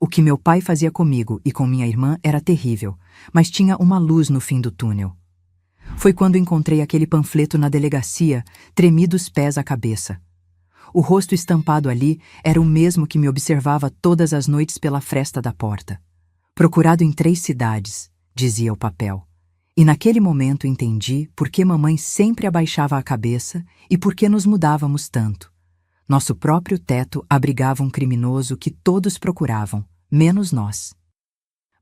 O que meu pai fazia comigo e com minha irmã era terrível, mas tinha uma luz no fim do túnel. Foi quando encontrei aquele panfleto na delegacia, tremi dos pés à cabeça. O rosto estampado ali era o mesmo que me observava todas as noites pela fresta da porta. Procurado em 3 cidades, dizia o papel. E naquele momento entendi por que mamãe sempre abaixava a cabeça e por que nos mudávamos tanto. Nosso próprio teto abrigava um criminoso que todos procuravam, menos nós.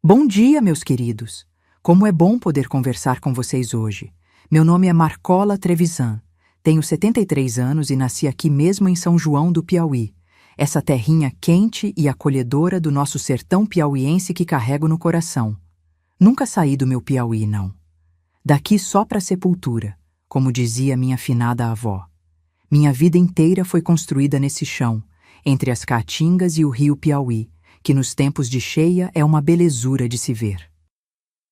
Bom dia, meus queridos! Como é bom poder conversar com vocês hoje. Meu nome é Marcola Trevisan. Tenho 73 anos e nasci aqui mesmo em São João do Piauí, essa terrinha quente e acolhedora do nosso sertão piauiense que carrego no coração. Nunca saí do meu Piauí, não. Daqui só para a sepultura, como dizia minha finada avó. Minha vida inteira foi construída nesse chão, entre as caatingas e o rio Piauí, que nos tempos de cheia é uma belezura de se ver.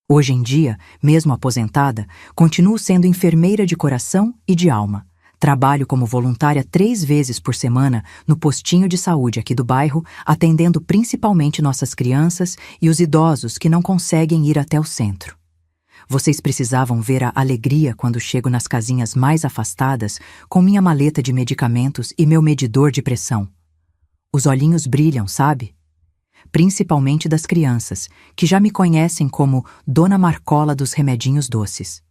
Hoje em dia, mesmo aposentada, continuo sendo enfermeira de coração e de alma. Trabalho como voluntária 3 vezes por semana no postinho de saúde aqui do bairro, atendendo principalmente nossas crianças e os idosos que não conseguem ir até o centro. Vocês precisavam ver a alegria quando chego nas casinhas mais afastadas com minha maleta de medicamentos e meu medidor de pressão. Os olhinhos brilham, sabe? Principalmente das crianças, que já me conhecem como Dona Marcola dos Remedinhos Doces.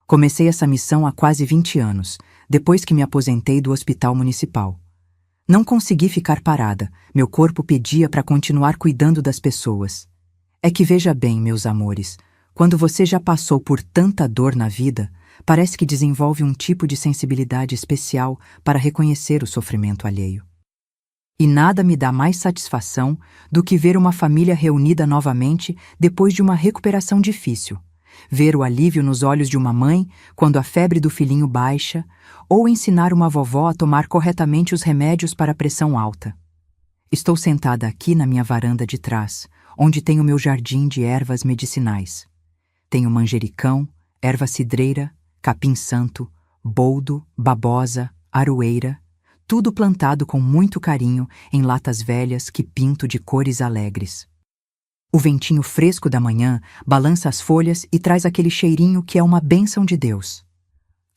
Comecei essa missão há quase 20 anos, depois que me aposentei do hospital municipal. Não consegui ficar parada, meu corpo pedia para continuar cuidando das pessoas. É que veja bem, meus amores, quando você já passou por tanta dor na vida, parece que desenvolve um tipo de sensibilidade especial para reconhecer o sofrimento alheio. E nada me dá mais satisfação do que ver uma família reunida novamente depois de uma recuperação difícil. Ver o alívio nos olhos de uma mãe quando a febre do filhinho baixa, ou ensinar uma vovó a tomar corretamente os remédios para a pressão alta. Estou sentada aqui na minha varanda de trás, onde tenho meu jardim de ervas medicinais. Tenho manjericão, erva cidreira, capim-santo, boldo, babosa, aroeira, tudo plantado com muito carinho em latas velhas que pinto de cores alegres. O ventinho fresco da manhã balança as folhas e traz aquele cheirinho que é uma bênção de Deus.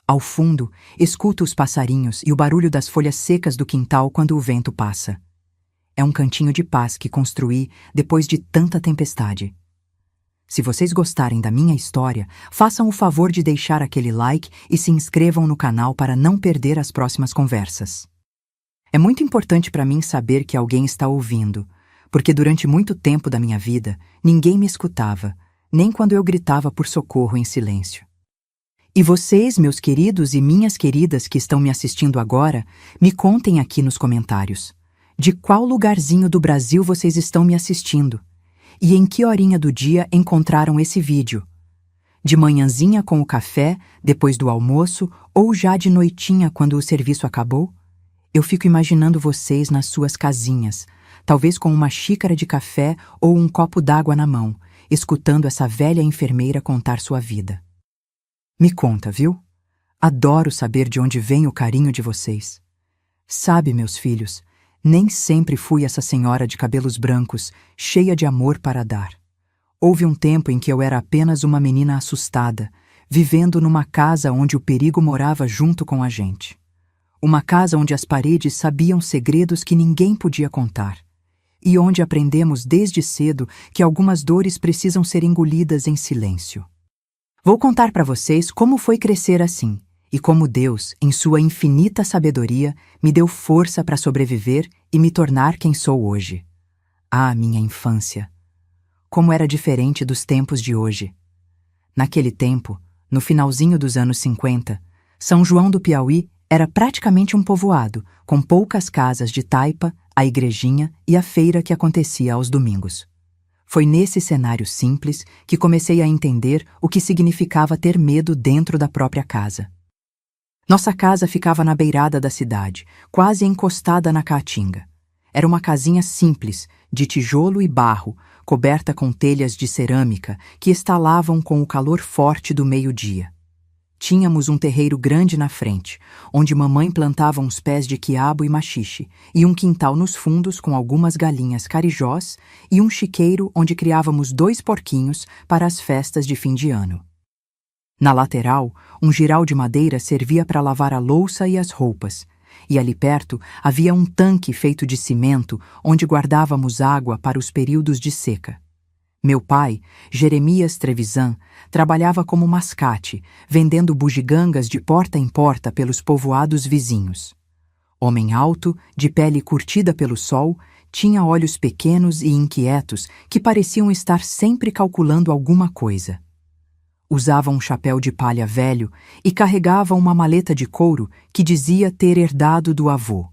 Ao fundo, escuto os passarinhos e o barulho das folhas secas do quintal quando o vento passa. É um cantinho de paz que construí depois de tanta tempestade. Se vocês gostarem da minha história, façam o favor de deixar aquele like e se inscrevam no canal para não perder as próximas conversas. É muito importante para mim saber que alguém está ouvindo, porque durante muito tempo da minha vida, ninguém me escutava, nem quando eu gritava por socorro em silêncio. E vocês, meus queridos e minhas queridas que estão me assistindo agora, me contem aqui nos comentários. De qual lugarzinho do Brasil vocês estão me assistindo? E em que horinha do dia encontraram esse vídeo? De manhãzinha com o café, depois do almoço, ou já de noitinha quando o serviço acabou? Eu fico imaginando vocês nas suas casinhas, talvez com uma xícara de café ou um copo d'água na mão, escutando essa velha enfermeira contar sua vida. Me conta, viu? Adoro saber de onde vem o carinho de vocês. Sabe, meus filhos, nem sempre fui essa senhora de cabelos brancos, cheia de amor para dar. Houve um tempo em que eu era apenas uma menina assustada, vivendo numa casa onde o perigo morava junto com a gente. Uma casa onde as paredes sabiam segredos que ninguém podia contar. E onde aprendemos desde cedo que algumas dores precisam ser engolidas em silêncio. Vou contar para vocês como foi crescer assim, e como Deus, em sua infinita sabedoria, me deu força para sobreviver e me tornar quem sou hoje. Ah, minha infância! Como era diferente dos tempos de hoje. Naquele tempo, no finalzinho dos anos 50, São João do Piauí era praticamente um povoado, com poucas casas de taipa, a igrejinha e a feira que acontecia aos domingos. Foi nesse cenário simples que comecei a entender o que significava ter medo dentro da própria casa. Nossa casa ficava na beirada da cidade, quase encostada na caatinga. Era uma casinha simples, de tijolo e barro, coberta com telhas de cerâmica que estalavam com o calor forte do meio-dia. Tínhamos um terreiro grande na frente, onde mamãe plantava uns pés de quiabo e maxixe, e um quintal nos fundos com algumas galinhas carijós e um chiqueiro onde criávamos 2 porquinhos para as festas de fim de ano. Na lateral, um jiral de madeira servia para lavar a louça e as roupas, e ali perto havia um tanque feito de cimento onde guardávamos água para os períodos de seca. Meu pai, Jeremias Trevisan, trabalhava como mascate, vendendo bugigangas de porta em porta pelos povoados vizinhos. Homem alto, de pele curtida pelo sol, tinha olhos pequenos e inquietos que pareciam estar sempre calculando alguma coisa. Usava um chapéu de palha velho e carregava uma maleta de couro que dizia ter herdado do avô.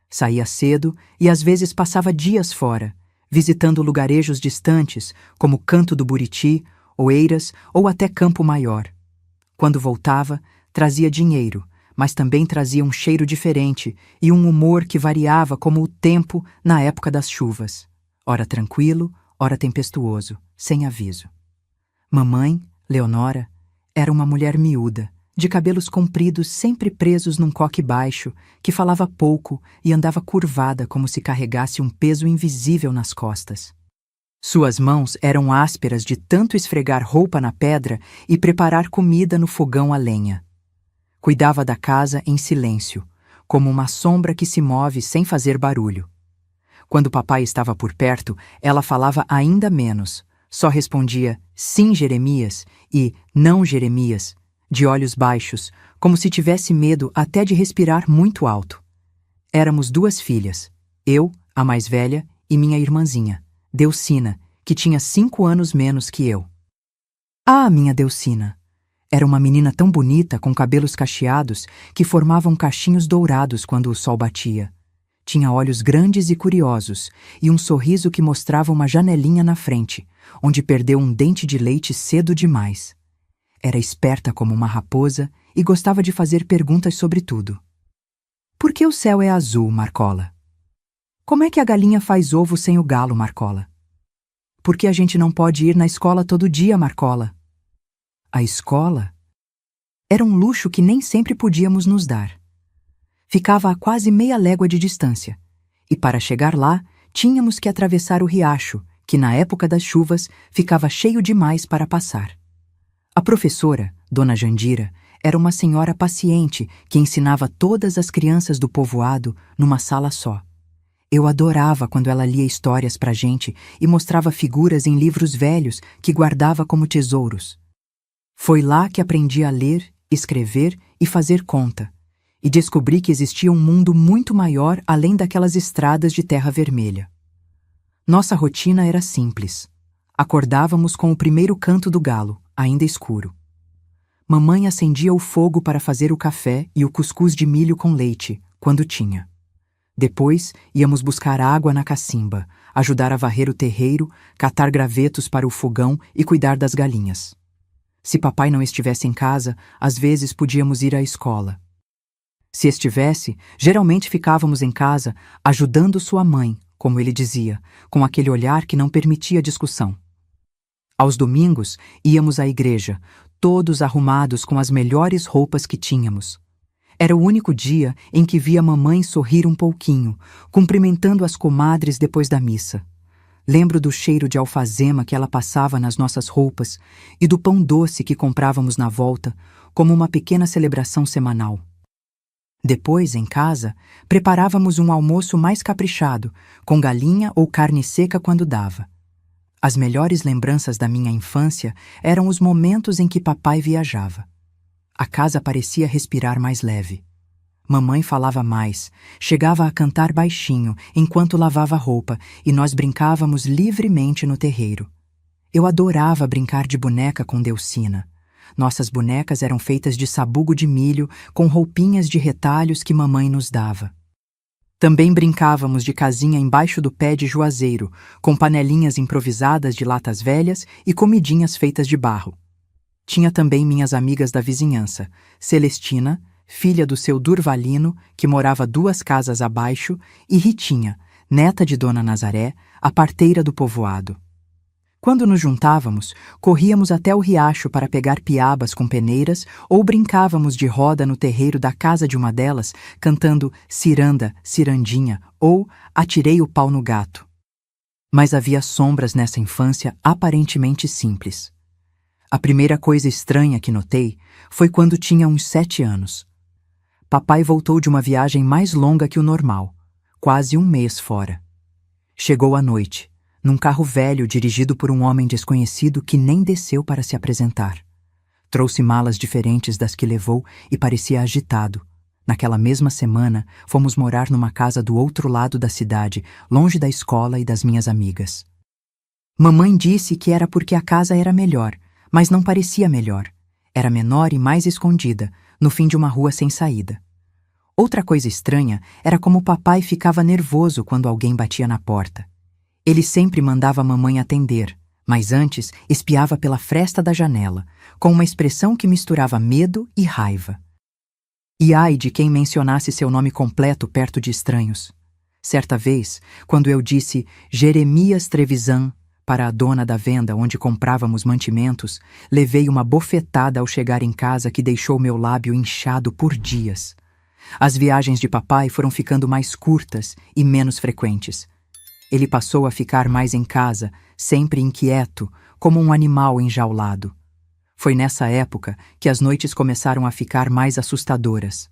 Saía cedo e às vezes passava dias fora, visitando lugarejos distantes, como Canto do Buriti, Oeiras ou até Campo Maior. Quando voltava, trazia dinheiro, mas também trazia um cheiro diferente e um humor que variava como o tempo na época das chuvas, ora tranquilo, ora tempestuoso, sem aviso. Mamãe, Leonora, era uma mulher miúda, de cabelos compridos sempre presos num coque baixo, que falava pouco e andava curvada como se carregasse um peso invisível nas costas. Suas mãos eram ásperas de tanto esfregar roupa na pedra e preparar comida no fogão a lenha. Cuidava da casa em silêncio, como uma sombra que se move sem fazer barulho. Quando papai estava por perto, ela falava ainda menos, só respondia sim, Jeremias e não, Jeremias, de olhos baixos, como se tivesse medo até de respirar muito alto. Éramos 2 filhas, eu, a mais velha, e minha irmãzinha, Delcina, que tinha 5 anos menos que eu. Ah, minha Delcina! Era uma menina tão bonita, com cabelos cacheados, que formavam cachinhos dourados quando o sol batia. Tinha olhos grandes e curiosos, e um sorriso que mostrava uma janelinha na frente, onde perdeu um dente de leite cedo demais. Era esperta como uma raposa e gostava de fazer perguntas sobre tudo. Por que o céu é azul, Marcola? Como é que a galinha faz ovo sem o galo, Marcola? Por que a gente não pode ir na escola todo dia, Marcola? A escola era um luxo que nem sempre podíamos nos dar. Ficava a quase meia légua de distância, e para chegar lá, tínhamos que atravessar o riacho, que na época das chuvas ficava cheio demais para passar. A professora, Dona Jandira, era uma senhora paciente que ensinava todas as crianças do povoado numa sala só. Eu adorava quando ela lia histórias pra gente e mostrava figuras em livros velhos que guardava como tesouros. Foi lá que aprendi a ler, escrever e fazer conta, e descobri que existia um mundo muito maior além daquelas estradas de terra vermelha. Nossa rotina era simples. Acordávamos com o primeiro canto do galo, ainda escuro. Mamãe acendia o fogo para fazer o café e o cuscuz de milho com leite, quando tinha. Depois, íamos buscar água na cacimba, ajudar a varrer o terreiro, catar gravetos para o fogão e cuidar das galinhas. Se papai não estivesse em casa, às vezes podíamos ir à escola. Se estivesse, geralmente ficávamos em casa, ajudando sua mãe, como ele dizia, com aquele olhar que não permitia discussão. Aos domingos, íamos à igreja, todos arrumados com as melhores roupas que tínhamos. Era o único dia em que via mamãe sorrir um pouquinho, cumprimentando as comadres depois da missa. Lembro do cheiro de alfazema que ela passava nas nossas roupas e do pão doce que comprávamos na volta, como uma pequena celebração semanal. Depois, em casa, preparávamos um almoço mais caprichado, com galinha ou carne seca quando dava. As melhores lembranças da minha infância eram os momentos em que papai viajava. A casa parecia respirar mais leve. Mamãe falava mais, chegava a cantar baixinho enquanto lavava roupa e nós brincávamos livremente no terreiro. Eu adorava brincar de boneca com Delcina. Nossas bonecas eram feitas de sabugo de milho com roupinhas de retalhos que mamãe nos dava. Também brincávamos de casinha embaixo do pé de juazeiro, com panelinhas improvisadas de latas velhas e comidinhas feitas de barro. Tinha também minhas amigas da vizinhança, Celestina, filha do seu Durvalino, que morava 2 casas abaixo, e Ritinha, neta de Dona Nazaré, a parteira do povoado. Quando nos juntávamos, corríamos até o riacho para pegar piabas com peneiras ou brincávamos de roda no terreiro da casa de uma delas, cantando ciranda, cirandinha ou atirei o pau no gato. Mas havia sombras nessa infância aparentemente simples. A primeira coisa estranha que notei foi quando tinha uns 7 anos. Papai voltou de uma viagem mais longa que o normal, quase um mês fora. Chegou à noite, num carro velho dirigido por um homem desconhecido que nem desceu para se apresentar. Trouxe malas diferentes das que levou e parecia agitado. Naquela mesma semana, fomos morar numa casa do outro lado da cidade, longe da escola e das minhas amigas. Mamãe disse que era porque a casa era melhor, mas não parecia melhor. Era menor e mais escondida, no fim de uma rua sem saída. Outra coisa estranha era como papai ficava nervoso quando alguém batia na porta. Ele sempre mandava a mamãe atender, mas antes espiava pela fresta da janela, com uma expressão que misturava medo e raiva. E ai de quem mencionasse seu nome completo perto de estranhos. Certa vez, quando eu disse Jeremias Trevisan para a dona da venda onde comprávamos mantimentos, levei uma bofetada ao chegar em casa que deixou meu lábio inchado por dias. As viagens de papai foram ficando mais curtas e menos frequentes. Ele passou a ficar mais em casa, sempre inquieto, como um animal enjaulado. Foi nessa época que as noites começaram a ficar mais assustadoras.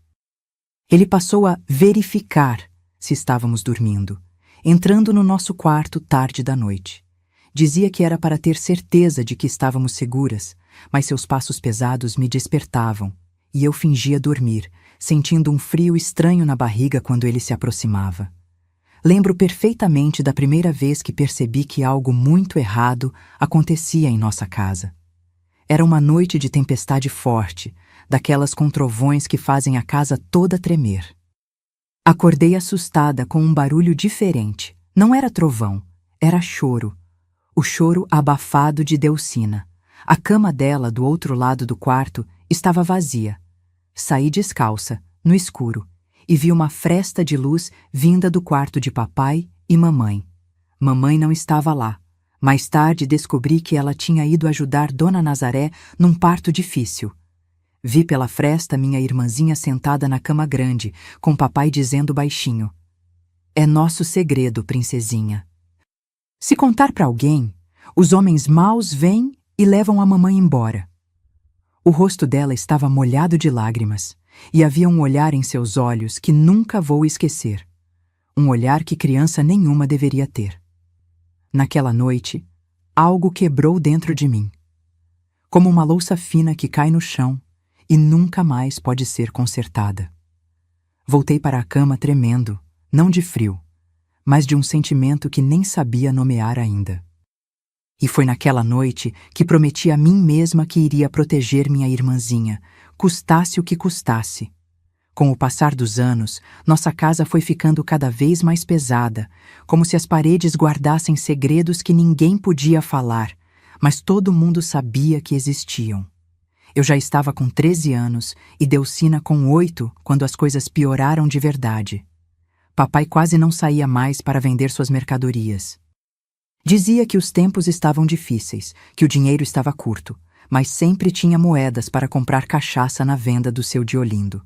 Ele passou a verificar se estávamos dormindo, entrando no nosso quarto tarde da noite. Dizia que era para ter certeza de que estávamos seguras, mas seus passos pesados me despertavam, e eu fingia dormir, sentindo um frio estranho na barriga quando ele se aproximava. Lembro perfeitamente da primeira vez que percebi que algo muito errado acontecia em nossa casa. Era uma noite de tempestade forte, daquelas com trovões que fazem a casa toda tremer. Acordei assustada com um barulho diferente. Não era trovão, era choro. O choro abafado de Delcina. A cama dela, do outro lado do quarto, estava vazia. Saí descalça, no escuro, e vi uma fresta de luz vinda do quarto de papai e mamãe. Mamãe não estava lá. Mais tarde descobri que ela tinha ido ajudar Dona Nazaré num parto difícil. Vi pela fresta minha irmãzinha sentada na cama grande, com papai dizendo baixinho: "É nosso segredo, princesinha. Se contar para alguém, os homens maus vêm e levam a mamãe embora." O rosto dela estava molhado de lágrimas, e havia um olhar em seus olhos que nunca vou esquecer. Um olhar que criança nenhuma deveria ter. Naquela noite, algo quebrou dentro de mim. Como uma louça fina que cai no chão e nunca mais pode ser consertada. Voltei para a cama tremendo, não de frio, mas de um sentimento que nem sabia nomear ainda. E foi naquela noite que prometi a mim mesma que iria proteger minha irmãzinha, custasse o que custasse. Com o passar dos anos, nossa casa foi ficando cada vez mais pesada, como se as paredes guardassem segredos que ninguém podia falar, mas todo mundo sabia que existiam. Eu já estava com 13 anos e Delcina com 8 quando as coisas pioraram de verdade. Papai quase não saía mais para vender suas mercadorias. Dizia que os tempos estavam difíceis, que o dinheiro estava curto, mas sempre tinha moedas para comprar cachaça na venda do seu Diolindo.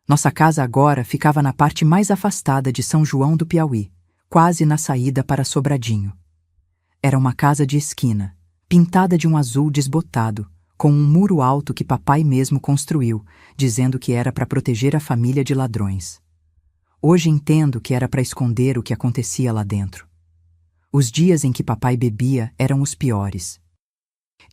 Nossa casa agora ficava na parte mais afastada de São João do Piauí, quase na saída para Sobradinho. Era uma casa de esquina, pintada de um azul desbotado, com um muro alto que papai mesmo construiu, dizendo que era para proteger a família de ladrões. Hoje entendo que era para esconder o que acontecia lá dentro. Os dias em que papai bebia eram os piores.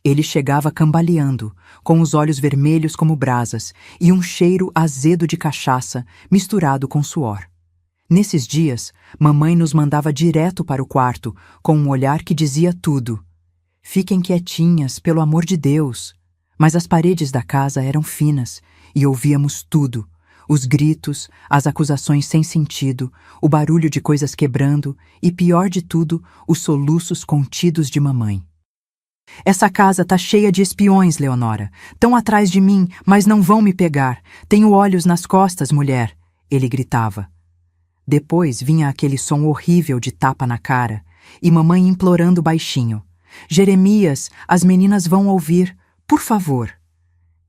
Ele chegava cambaleando, com os olhos vermelhos como brasas e um cheiro azedo de cachaça misturado com suor. Nesses dias, mamãe nos mandava direto para o quarto, com um olhar que dizia tudo. "Fiquem quietinhas, pelo amor de Deus." Mas as paredes da casa eram finas e ouvíamos tudo. Os gritos, as acusações sem sentido, o barulho de coisas quebrando e, pior de tudo, os soluços contidos de mamãe. "Essa casa tá cheia de espiões, Leonora. Tão atrás de mim, mas não vão me pegar. Tenho olhos nas costas, mulher", ele gritava. Depois vinha aquele som horrível de tapa na cara e mamãe implorando baixinho: Jeremias, as meninas vão ouvir, por favor.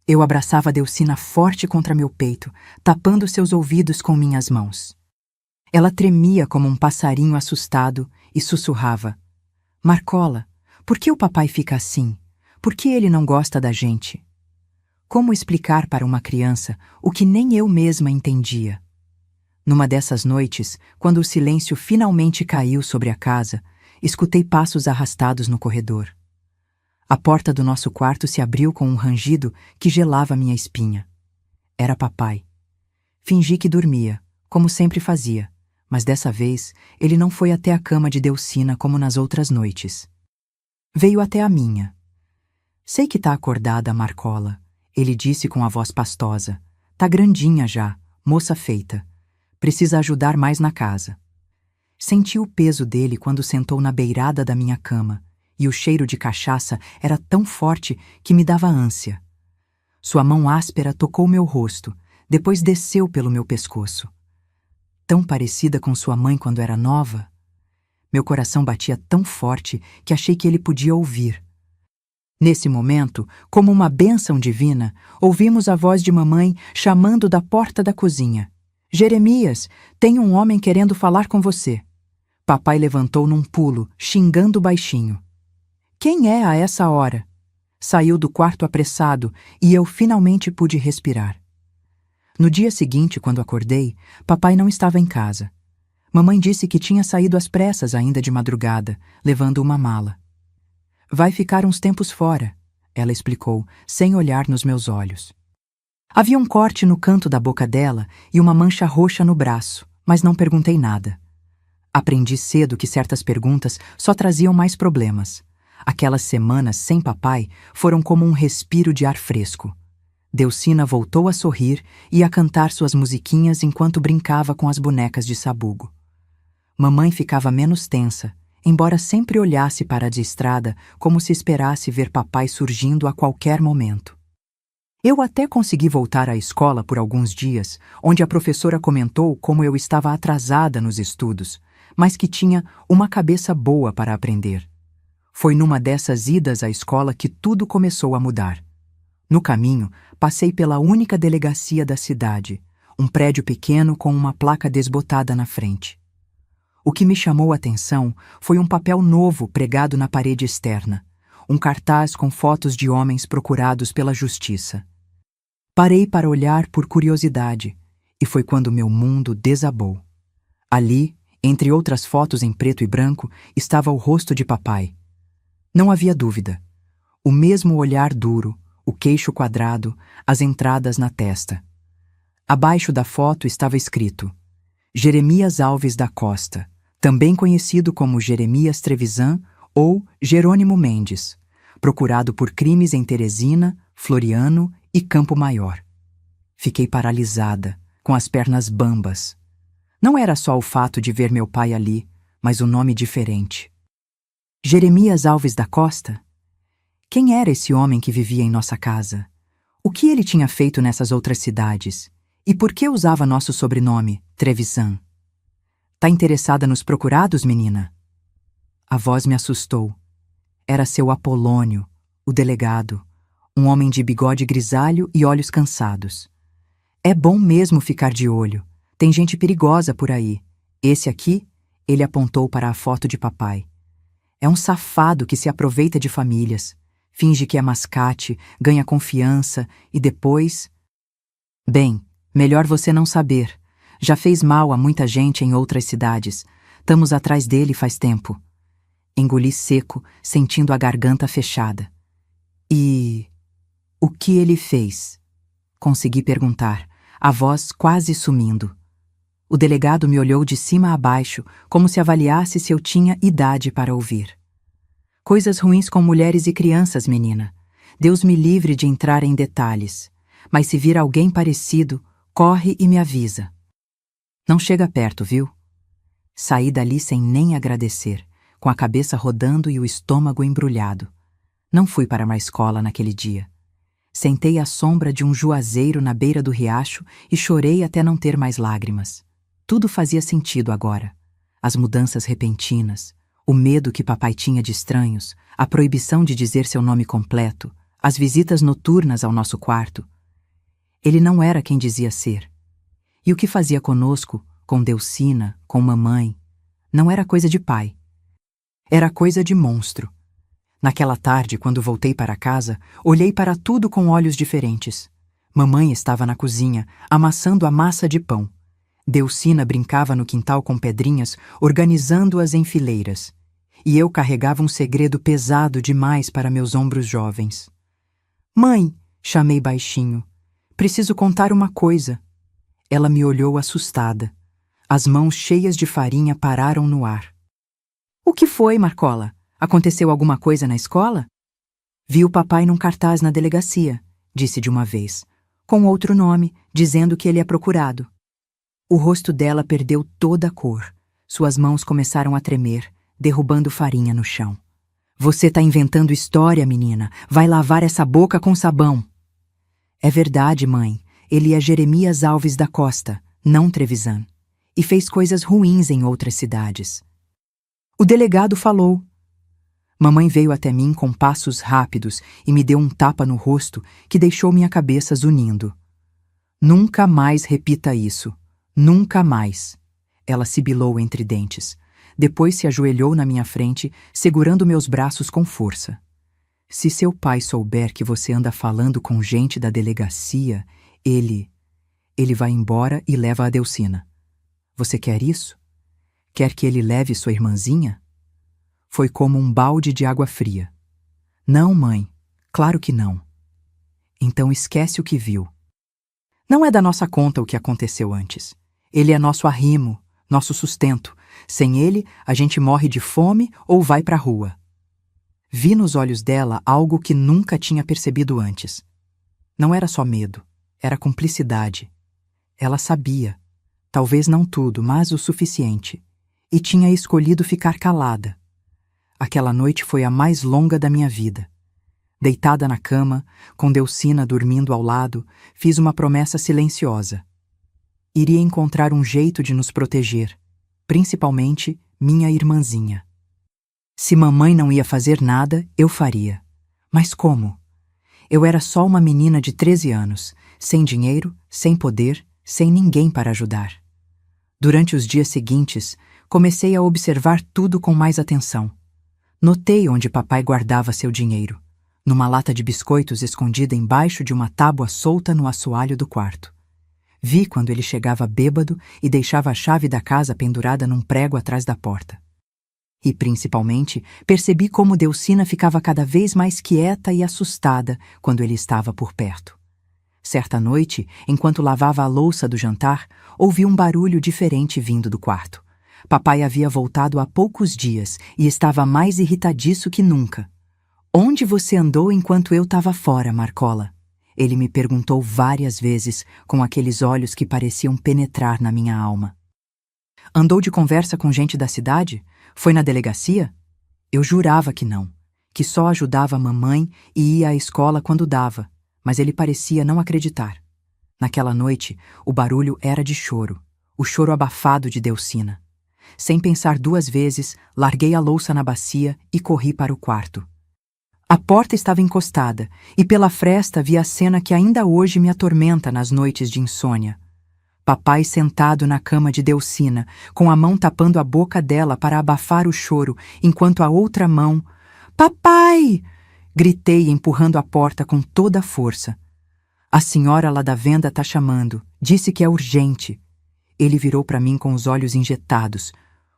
Eu abraçava Delcina forte contra meu peito, tapando seus ouvidos com minhas mãos. Ela tremia como um passarinho assustado e sussurrava: Marcola, por que o papai fica assim? Por que ele não gosta da gente? Como explicar para uma criança o que nem eu mesma entendia? Numa dessas noites, quando o silêncio finalmente caiu sobre a casa, escutei passos arrastados no corredor. A porta do nosso quarto se abriu com um rangido que gelava minha espinha. Era papai. Fingi que dormia, como sempre fazia, mas dessa vez ele não foi até a cama de Delcina como nas outras noites. Veio até a minha. Sei que tá acordada, Marcola, ele disse com a voz pastosa. Tá grandinha já, moça feita. Precisa ajudar mais na casa. Senti o peso dele quando sentou na beirada da minha cama, e o cheiro de cachaça era tão forte que me dava ânsia. Sua mão áspera tocou meu rosto, depois desceu pelo meu pescoço. Tão parecida com sua mãe quando era nova. Meu coração batia tão forte que achei que ele podia ouvir. Nesse momento, como uma bênção divina, ouvimos a voz de mamãe chamando da porta da cozinha. Jeremias, tem um homem querendo falar com você. Papai levantou num pulo, xingando baixinho. Quem é a essa hora? Saiu do quarto apressado e eu finalmente pude respirar. No dia seguinte, quando acordei, papai não estava em casa. Mamãe disse que tinha saído às pressas ainda de madrugada, levando uma mala. Vai ficar uns tempos fora, ela explicou, sem olhar nos meus olhos. Havia um corte no canto da boca dela e uma mancha roxa no braço, mas não perguntei nada. Aprendi cedo que certas perguntas só traziam mais problemas. Aquelas semanas sem papai foram como um respiro de ar fresco. Delcina voltou a sorrir e a cantar suas musiquinhas enquanto brincava com as bonecas de sabugo. Mamãe ficava menos tensa, embora sempre olhasse para a estrada como se esperasse ver papai surgindo a qualquer momento. Eu até consegui voltar à escola por alguns dias, onde a professora comentou como eu estava atrasada nos estudos, mas que tinha uma cabeça boa para aprender. Foi numa dessas idas à escola que tudo começou a mudar. No caminho, passei pela única delegacia da cidade, um prédio pequeno com uma placa desbotada na frente. O que me chamou a atenção foi um papel novo pregado na parede externa, um cartaz com fotos de homens procurados pela justiça. Parei para olhar por curiosidade, e foi quando meu mundo desabou. Ali, entre outras fotos em preto e branco, estava o rosto de papai. Não havia dúvida. O mesmo olhar duro, o queixo quadrado, as entradas na testa. Abaixo da foto estava escrito: Jeremias Alves da Costa, também conhecido como Jeremias Trevisan ou Jerônimo Mendes, procurado por crimes em Teresina, Floriano e Campo Maior. Fiquei paralisada, com as pernas bambas. Não era só o fato de ver meu pai ali, mas o nome diferente. Jeremias Alves da Costa? Quem era esse homem que vivia em nossa casa? O que ele tinha feito nessas outras cidades? E por que usava nosso sobrenome, Trevisan? Tá interessada nos procurados, menina? A voz me assustou. Era seu Apolônio, o delegado, um homem de bigode grisalho e olhos cansados. É bom mesmo ficar de olho. Tem gente perigosa por aí. Esse aqui, ele apontou para a foto de papai. É um safado que se aproveita de famílias. Finge que é mascate, ganha confiança e depois... Bem, melhor você não saber. Já fez mal a muita gente em outras cidades. Estamos atrás dele faz tempo. Engoli seco, sentindo a garganta fechada. E... o que ele fez? Consegui perguntar, a voz quase sumindo. O delegado me olhou de cima a baixo, como se avaliasse se eu tinha idade para ouvir. Coisas ruins com mulheres e crianças, menina. Deus me livre de entrar em detalhes. Mas se vir alguém parecido, corre e me avisa. Não chega perto, viu? Saí dali sem nem agradecer, com a cabeça rodando e o estômago embrulhado. Não fui para uma escola naquele dia. Sentei à sombra de um juazeiro na beira do riacho e chorei até não ter mais lágrimas. Tudo fazia sentido agora. As mudanças repentinas, O medo que papai tinha de estranhos, a proibição de dizer seu nome completo, as visitas noturnas ao nosso quarto. Ele não era quem dizia ser. E o que fazia conosco, com Delcina, com mamãe, não era coisa de pai. Era coisa de monstro. Naquela tarde, quando voltei para casa, olhei para tudo com olhos diferentes. Mamãe estava na cozinha, amassando a massa de pão. Delcina brincava no quintal com pedrinhas, organizando-as em fileiras. E eu carregava um segredo pesado demais para meus ombros jovens. Mãe, chamei baixinho, preciso contar uma coisa. Ela me olhou assustada. As mãos cheias de farinha pararam no ar. O que foi, Marcola? Aconteceu alguma coisa na escola? Vi o papai num cartaz na delegacia, disse de uma vez, com outro nome, dizendo que ele é procurado. O rosto dela perdeu toda a cor. Suas mãos começaram a tremer, derrubando farinha no chão. Você tá inventando história, menina. Vai lavar essa boca com sabão. É verdade, mãe. Ele é Jeremias Alves da Costa, não Trevisan. E fez coisas ruins em outras cidades. O delegado falou. Mamãe veio até mim com passos rápidos e me deu um tapa no rosto que deixou minha cabeça zunindo. Nunca mais repita isso. Nunca mais. Ela sibilou entre dentes. Depois se ajoelhou na minha frente, segurando meus braços com força. Se seu pai souber que você anda falando com gente da delegacia, ele vai embora e leva a Delcina. Você quer isso? Quer que ele leve sua irmãzinha? Foi como um balde de água fria. Não, mãe, claro que não. Então esquece o que viu. Não é da nossa conta o que aconteceu antes. Ele é nosso arrimo, nosso sustento. Sem ele, a gente morre de fome ou vai pra rua. Vi nos olhos dela algo que nunca tinha percebido antes. Não era só medo, era cumplicidade. Ela sabia, talvez não tudo, mas o suficiente, e tinha escolhido ficar calada. Aquela noite foi a mais longa da minha vida. Deitada na cama, com Delcina dormindo ao lado, fiz uma promessa silenciosa. Iria encontrar um jeito de nos proteger, principalmente minha irmãzinha. Se mamãe não ia fazer nada, eu faria. Mas como? Eu era só uma menina de 13 anos, sem dinheiro, sem poder, sem ninguém para ajudar. Durante os dias seguintes, comecei a observar tudo com mais atenção. Notei onde papai guardava seu dinheiro, numa lata de biscoitos escondida embaixo de uma tábua solta no assoalho do quarto. Vi quando ele chegava bêbado e deixava a chave da casa pendurada num prego atrás da porta. E, principalmente, percebi como Delcina ficava cada vez mais quieta e assustada quando ele estava por perto. Certa noite, enquanto lavava a louça do jantar, ouvi um barulho diferente vindo do quarto. Papai havia voltado há poucos dias e estava mais irritadiço que nunca. Onde você andou enquanto eu estava fora, Marcola? Ele me perguntou várias vezes, com aqueles olhos que pareciam penetrar na minha alma. Andou de conversa com gente da cidade? Foi na delegacia? Eu jurava que não, que só ajudava a mamãe e ia à escola quando dava, mas ele parecia não acreditar. Naquela noite, o barulho era de choro, o choro abafado de Delcina. Sem pensar duas vezes, larguei a louça na bacia e corri para o quarto. A porta estava encostada, e pela fresta vi a cena que ainda hoje me atormenta nas noites de insônia. Papai sentado na cama de Delcina, com a mão tapando a boca dela para abafar o choro, enquanto a outra mão... Papai! Gritei, empurrando a porta com toda a força. A senhora lá da venda tá chamando. Disse que é urgente. Ele virou para mim com os olhos injetados.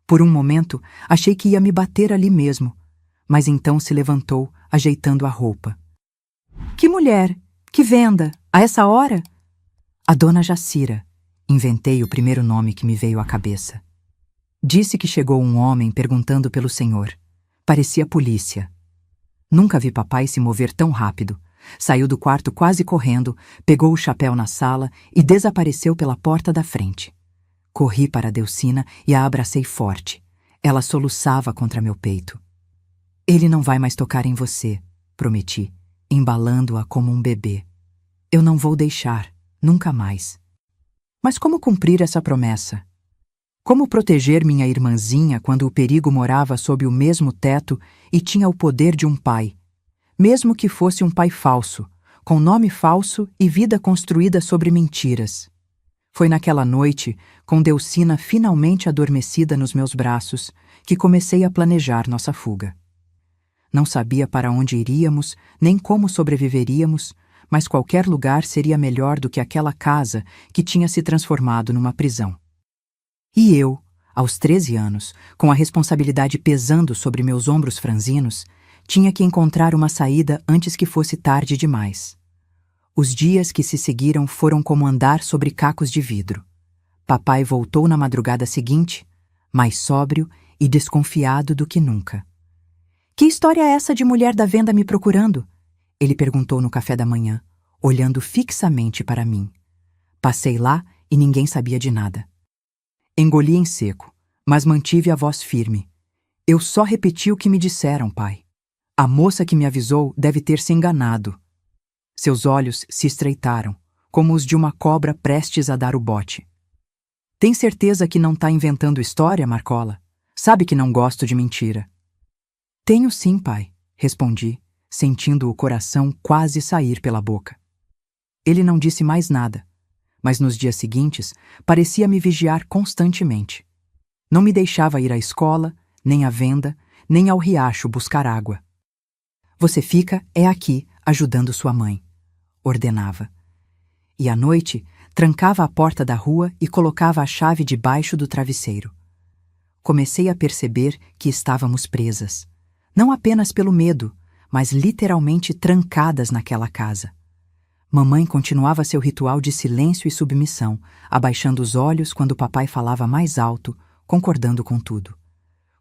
Por um momento, achei que ia me bater ali mesmo. Mas então se levantou, ajeitando a roupa. Que mulher? Que venda? A essa hora? A dona Jacira. Inventei o primeiro nome que me veio à cabeça. Disse que chegou um homem perguntando pelo senhor. Parecia polícia. Nunca vi papai se mover tão rápido. Saiu do quarto quase correndo, pegou o chapéu na sala e desapareceu pela porta da frente. Corri para a Delcina e a abracei forte. Ela soluçava contra meu peito. Ele não vai mais tocar em você, prometi, embalando-a como um bebê. Eu não vou deixar, nunca mais. Mas como cumprir essa promessa? Como proteger minha irmãzinha quando o perigo morava sob o mesmo teto e tinha o poder de um pai, mesmo que fosse um pai falso, com nome falso e vida construída sobre mentiras? Foi naquela noite, com Delcina finalmente adormecida nos meus braços, que comecei a planejar nossa fuga. Não sabia para onde iríamos, nem como sobreviveríamos, mas qualquer lugar seria melhor do que aquela casa que tinha se transformado numa prisão. E eu, aos 13 anos, com a responsabilidade pesando sobre meus ombros franzinos, tinha que encontrar uma saída antes que fosse tarde demais. Os dias que se seguiram foram como andar sobre cacos de vidro. Papai voltou na madrugada seguinte, mais sóbrio e desconfiado do que nunca. Que história é essa de mulher da venda me procurando? Ele perguntou no café da manhã, olhando fixamente para mim. Passei lá e ninguém sabia de nada. Engoli em seco, mas mantive a voz firme. Eu só repeti o que me disseram, pai. A moça que me avisou deve ter se enganado. Seus olhos se estreitaram, como os de uma cobra prestes a dar o bote. Tem certeza que não está inventando história, Marcola? Sabe que não gosto de mentira. Tenho sim, pai, respondi, sentindo o coração quase sair pela boca. Ele não disse mais nada, mas nos dias seguintes parecia me vigiar constantemente. Não me deixava ir à escola, nem à venda, nem ao riacho buscar água. Você fica, aqui, ajudando sua mãe, ordenava. E à noite, trancava a porta da rua e colocava a chave debaixo do travesseiro. Comecei a perceber que estávamos presas, não apenas pelo medo, mas literalmente trancadas naquela casa. Mamãe continuava seu ritual de silêncio e submissão, abaixando os olhos quando papai falava mais alto, concordando com tudo.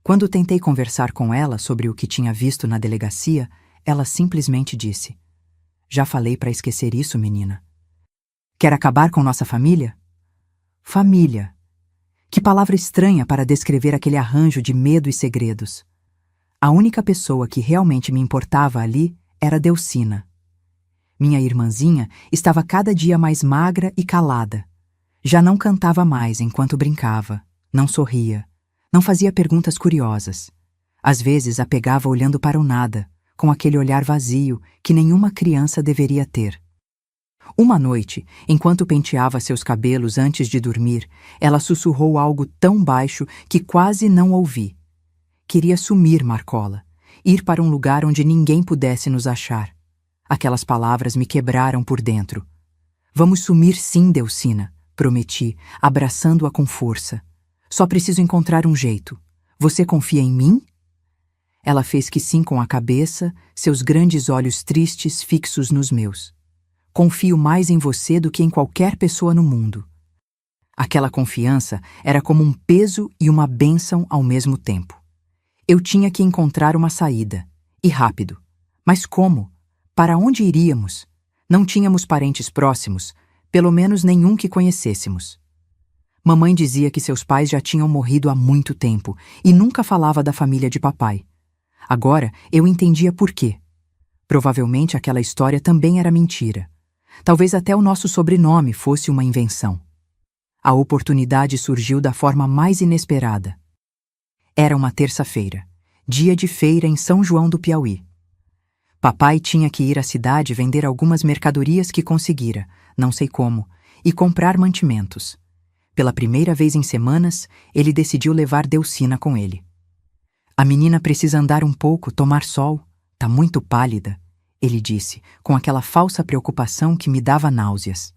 Quando tentei conversar com ela sobre o que tinha visto na delegacia, ela simplesmente disse: Já falei para esquecer isso, menina. Quer acabar com nossa família? Família. Que palavra estranha para descrever aquele arranjo de medo e segredos. A única pessoa que realmente me importava ali era Delcina. Minha irmãzinha estava cada dia mais magra e calada. Já não cantava mais enquanto brincava, não sorria, não fazia perguntas curiosas. Às vezes a pegava olhando para o nada, com aquele olhar vazio que nenhuma criança deveria ter. Uma noite, enquanto penteava seus cabelos antes de dormir, ela sussurrou algo tão baixo que quase não ouvi. Queria sumir, Marcola, ir para um lugar onde ninguém pudesse nos achar. Aquelas palavras me quebraram por dentro. Vamos sumir sim, Delcina, prometi, abraçando-a com força. Só preciso encontrar um jeito. Você confia em mim? Ela fez que sim com a cabeça, seus grandes olhos tristes fixos nos meus. Confio mais em você do que em qualquer pessoa no mundo. Aquela confiança era como um peso e uma bênção ao mesmo tempo. Eu tinha que encontrar uma saída, e rápido. Mas como? Para onde iríamos? Não tínhamos parentes próximos, pelo menos nenhum que conhecêssemos. Mamãe dizia que seus pais já tinham morrido há muito tempo e nunca falava da família de papai. Agora eu entendia por quê. Provavelmente aquela história também era mentira. Talvez até o nosso sobrenome fosse uma invenção. A oportunidade surgiu da forma mais inesperada. Era uma terça-feira, dia de feira em São João do Piauí. Papai tinha que ir à cidade vender algumas mercadorias que conseguira, não sei como, e comprar mantimentos. Pela primeira vez em semanas, ele decidiu levar Delcina com ele. A menina precisa andar um pouco, tomar sol. Tá muito pálida, ele disse, com aquela falsa preocupação que me dava náuseas.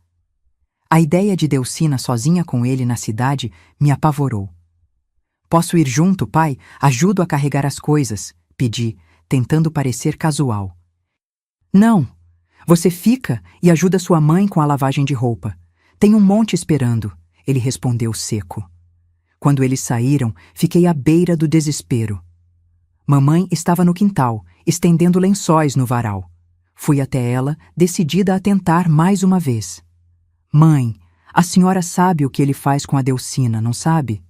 A ideia de Delcina sozinha com ele na cidade me apavorou. Posso ir junto, pai? Ajudo a carregar as coisas, pedi, tentando parecer casual. Não, você fica e ajuda sua mãe com a lavagem de roupa. Tem um monte esperando, ele respondeu seco. Quando eles saíram, fiquei à beira do desespero. Mamãe estava no quintal, estendendo lençóis no varal. Fui até ela, decidida a tentar mais uma vez. Mãe, a senhora sabe o que ele faz com a Delcina, não sabe?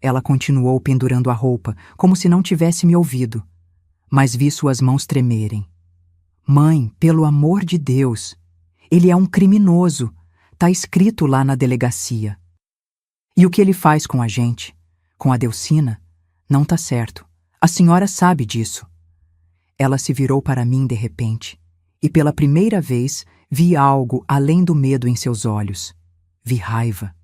Ela continuou pendurando a roupa, como se não tivesse me ouvido. Mas vi suas mãos tremerem. Mãe, pelo amor de Deus, ele é um criminoso. Tá escrito lá na delegacia. E o que ele faz com a gente? Com a Delcina? Não tá certo. A senhora sabe disso. Ela se virou para mim de repente, e pela primeira vez vi algo além do medo em seus olhos. Vi raiva.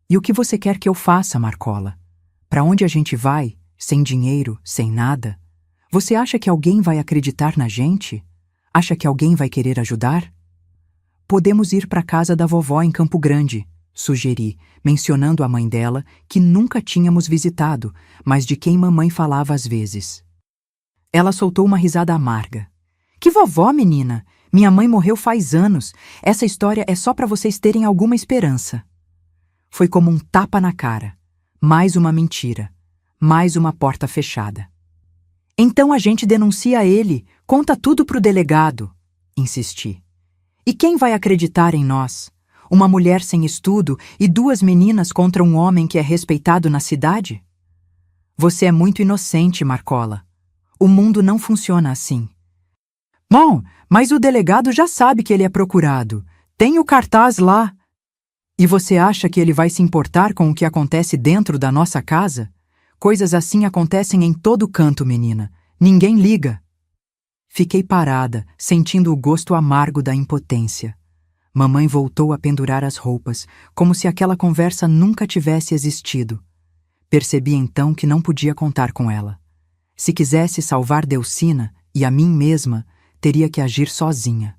E o que você quer que eu faça, Marcola? Para onde a gente vai, sem dinheiro, sem nada? Você acha que alguém vai acreditar na gente? Acha que alguém vai querer ajudar? Podemos ir para a casa da vovó em Campo Grande, sugeri, mencionando a mãe dela, que nunca tínhamos visitado, mas de quem mamãe falava às vezes. Ela soltou uma risada amarga. Que vovó, menina? Minha mãe morreu faz anos. Essa história é só para vocês terem alguma esperança. Foi como um tapa na cara. Mais uma mentira. Mais uma porta fechada. Então a gente denuncia ele, conta tudo pro delegado, insisti. E quem vai acreditar em nós? Uma mulher sem estudo e duas meninas contra um homem que é respeitado na cidade? Você é muito inocente, Marcola. O mundo não funciona assim. Bom, mas o delegado já sabe que ele é procurado. Tem o cartaz lá. E você acha que ele vai se importar com o que acontece dentro da nossa casa? Coisas assim acontecem em todo canto, menina. Ninguém liga. Fiquei parada, sentindo o gosto amargo da impotência. Mamãe voltou a pendurar as roupas, como se aquela conversa nunca tivesse existido. Percebi então que não podia contar com ela. Se quisesse salvar Delcina e a mim mesma, teria que agir sozinha.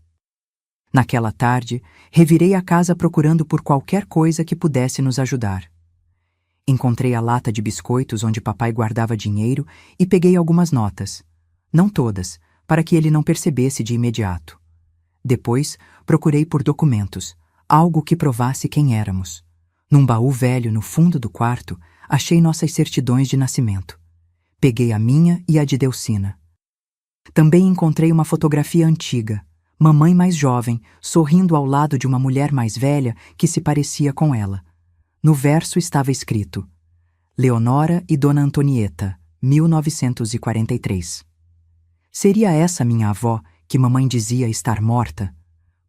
Naquela tarde, revirei a casa procurando por qualquer coisa que pudesse nos ajudar. Encontrei a lata de biscoitos onde papai guardava dinheiro e peguei algumas notas. Não todas, para que ele não percebesse de imediato. Depois, procurei por documentos, algo que provasse quem éramos. Num baú velho no fundo do quarto, achei nossas certidões de nascimento. Peguei a minha e a de Delcina. Também encontrei uma fotografia antiga, mamãe mais jovem, sorrindo ao lado de uma mulher mais velha que se parecia com ela. No verso estava escrito: Leonora e Dona Antonieta, 1943. Seria essa minha avó, que mamãe dizia estar morta?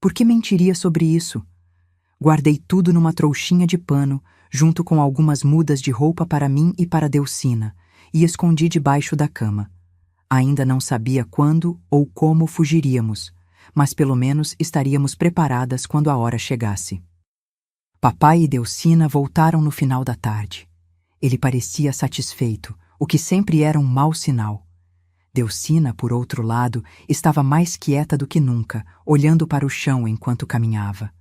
Por que mentiria sobre isso? Guardei tudo numa trouxinha de pano, junto com algumas mudas de roupa para mim e para Delcina, e escondi debaixo da cama. Ainda não sabia quando ou como fugiríamos, mas pelo menos estaríamos preparadas quando a hora chegasse. Papai e Delcina voltaram no final da tarde. Ele parecia satisfeito, o que sempre era um mau sinal. Delcina, por outro lado, estava mais quieta do que nunca, olhando para o chão enquanto caminhava.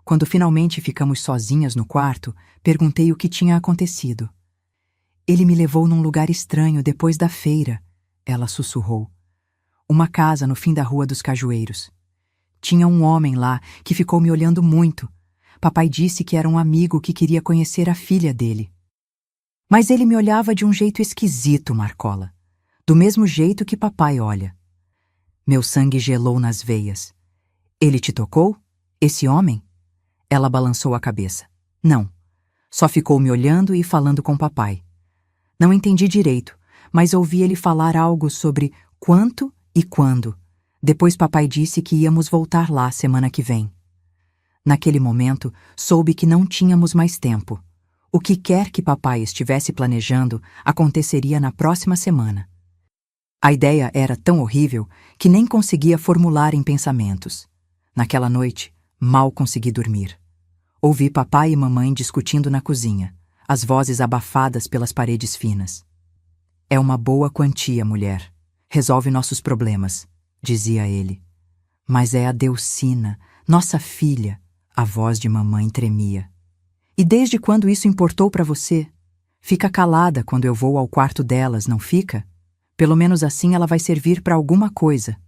Quando finalmente ficamos sozinhas no quarto, perguntei o que tinha acontecido. Ele me levou num lugar estranho depois da feira, ela sussurrou. Uma casa no fim da Rua dos Cajueiros. Tinha um homem lá que ficou me olhando muito. Papai disse que era um amigo que queria conhecer a filha dele. Mas ele me olhava de um jeito esquisito, Marcola. Do mesmo jeito que papai olha. Meu sangue gelou nas veias. Ele te tocou? Esse homem? Ela balançou a cabeça. Não. Só ficou me olhando e falando com papai. Não entendi direito, mas ouvi ele falar algo sobre quanto e quando. Depois papai disse que íamos voltar lá semana que vem. Naquele momento, soube que não tínhamos mais tempo. O que quer que papai estivesse planejando aconteceria na próxima semana. A ideia era tão horrível que nem conseguia formular em pensamentos. Naquela noite, mal consegui dormir. Ouvi papai e mamãe discutindo na cozinha, as vozes abafadas pelas paredes finas. É uma boa quantia, mulher. Resolve nossos problemas, dizia ele. Mas é a Delcina, nossa filha. A voz de mamãe tremia. E desde quando isso importou para você? Fica calada quando eu vou ao quarto delas, não fica? Pelo menos assim ela vai servir para alguma coisa.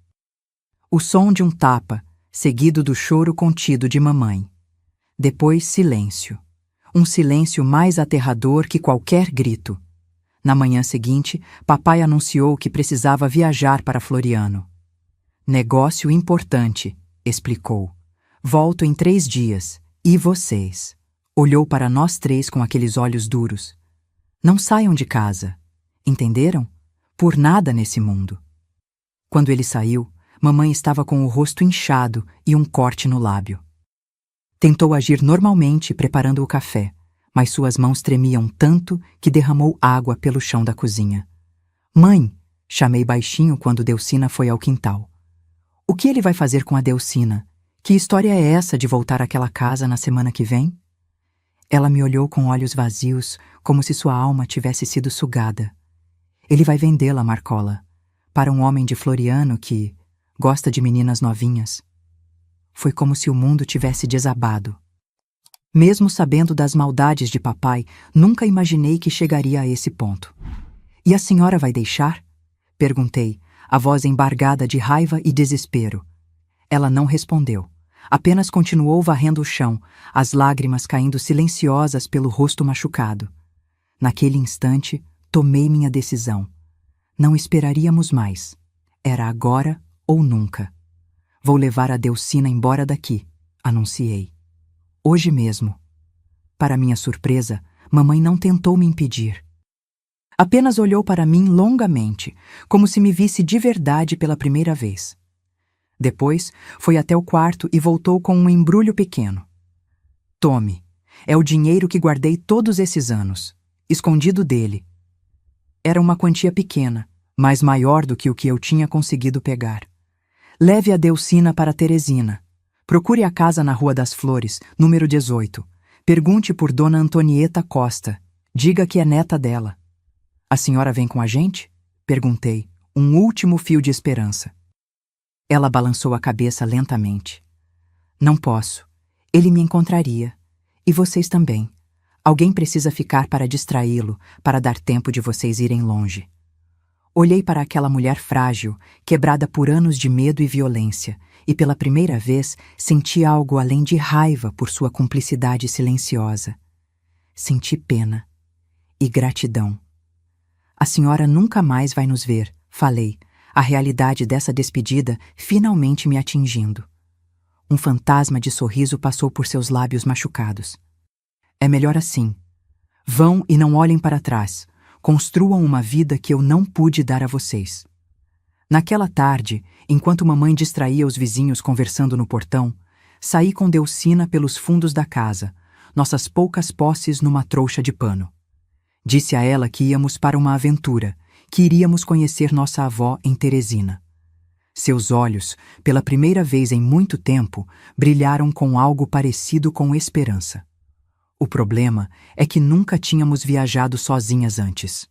O som de um tapa, seguido do choro contido de mamãe. Depois silêncio. Um silêncio mais aterrador que qualquer grito. Na manhã seguinte, papai anunciou que precisava viajar para Floriano. Negócio importante, explicou. Volto em 3 dias. E vocês? Olhou para nós 3 com aqueles olhos duros. Não saiam de casa. Entenderam? Por nada nesse mundo. Quando ele saiu, mamãe estava com o rosto inchado e um corte no lábio. Tentou agir normalmente preparando o café, mas suas mãos tremiam tanto que derramou água pelo chão da cozinha. Mãe! Chamei baixinho quando Delcina foi ao quintal. O que ele vai fazer com a Delcina? Que história é essa de voltar àquela casa na semana que vem? Ela me olhou com olhos vazios, como se sua alma tivesse sido sugada. Ele vai vendê-la, Marcola, para um homem de Floriano que gosta de meninas novinhas. Foi como se o mundo tivesse desabado. Mesmo sabendo das maldades de papai, nunca imaginei que chegaria a esse ponto. E a senhora vai deixar? Perguntei, a voz embargada de raiva e desespero. Ela não respondeu. Apenas continuou varrendo o chão, as lágrimas caindo silenciosas pelo rosto machucado. Naquele instante, tomei minha decisão. Não esperaríamos mais. Era agora ou nunca. Vou levar a Delcina embora daqui, anunciei. Hoje mesmo. Para minha surpresa, mamãe não tentou me impedir. Apenas olhou para mim longamente, como se me visse de verdade pela primeira vez. Depois, foi até o quarto e voltou com um embrulho pequeno. Tome, é o dinheiro que guardei todos esses anos, escondido dele. Era uma quantia pequena, mas maior do que o que eu tinha conseguido pegar. Leve a Delcina para Teresina. Procure a casa na Rua das Flores, número 18. Pergunte por Dona Antonieta Costa. Diga que é neta dela. A senhora vem com a gente? Perguntei, um último fio de esperança. Ela balançou a cabeça lentamente. Não posso. Ele me encontraria. E vocês também. Alguém precisa ficar para distraí-lo, para dar tempo de vocês irem longe. Olhei para aquela mulher frágil, quebrada por anos de medo e violência, e pela primeira vez senti algo além de raiva por sua cumplicidade silenciosa. Senti pena e gratidão. A senhora nunca mais vai nos ver, falei, a realidade dessa despedida finalmente me atingindo. Um fantasma de sorriso passou por seus lábios machucados. É melhor assim. Vão e não olhem para trás. Construam uma vida que eu não pude dar a vocês. Naquela tarde, enquanto mamãe distraía os vizinhos conversando no portão, saí com Delcina pelos fundos da casa, nossas poucas posses numa trouxa de pano. Disse a ela que íamos para uma aventura, que iríamos conhecer nossa avó em Teresina. Seus olhos, pela primeira vez em muito tempo, brilharam com algo parecido com esperança. O problema é que nunca tínhamos viajado sozinhas antes.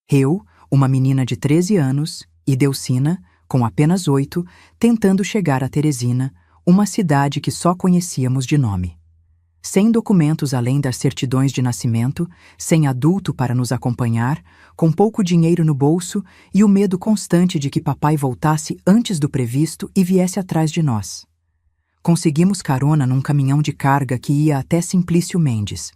Eu, uma menina de 13 anos, e Delcina, com apenas 8, tentando chegar a Teresina, uma cidade que só conhecíamos de nome. Sem documentos além das certidões de nascimento, sem adulto para nos acompanhar, com pouco dinheiro no bolso e o medo constante de que papai voltasse antes do previsto e viesse atrás de nós. Conseguimos carona num caminhão de carga que ia até Simplício Mendes.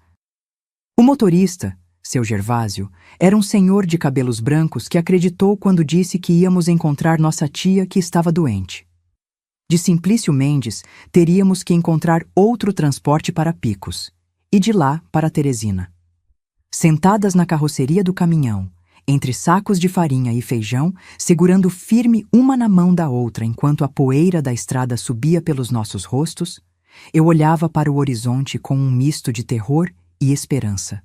O motorista, seu Gervásio, era um senhor de cabelos brancos que acreditou quando disse que íamos encontrar nossa tia que estava doente. De Simplício Mendes, teríamos que encontrar outro transporte para Picos, e de lá para Teresina. Sentadas na carroceria do caminhão, entre sacos de farinha e feijão, segurando firme uma na mão da outra enquanto a poeira da estrada subia pelos nossos rostos, eu olhava para o horizonte com um misto de terror e esperança.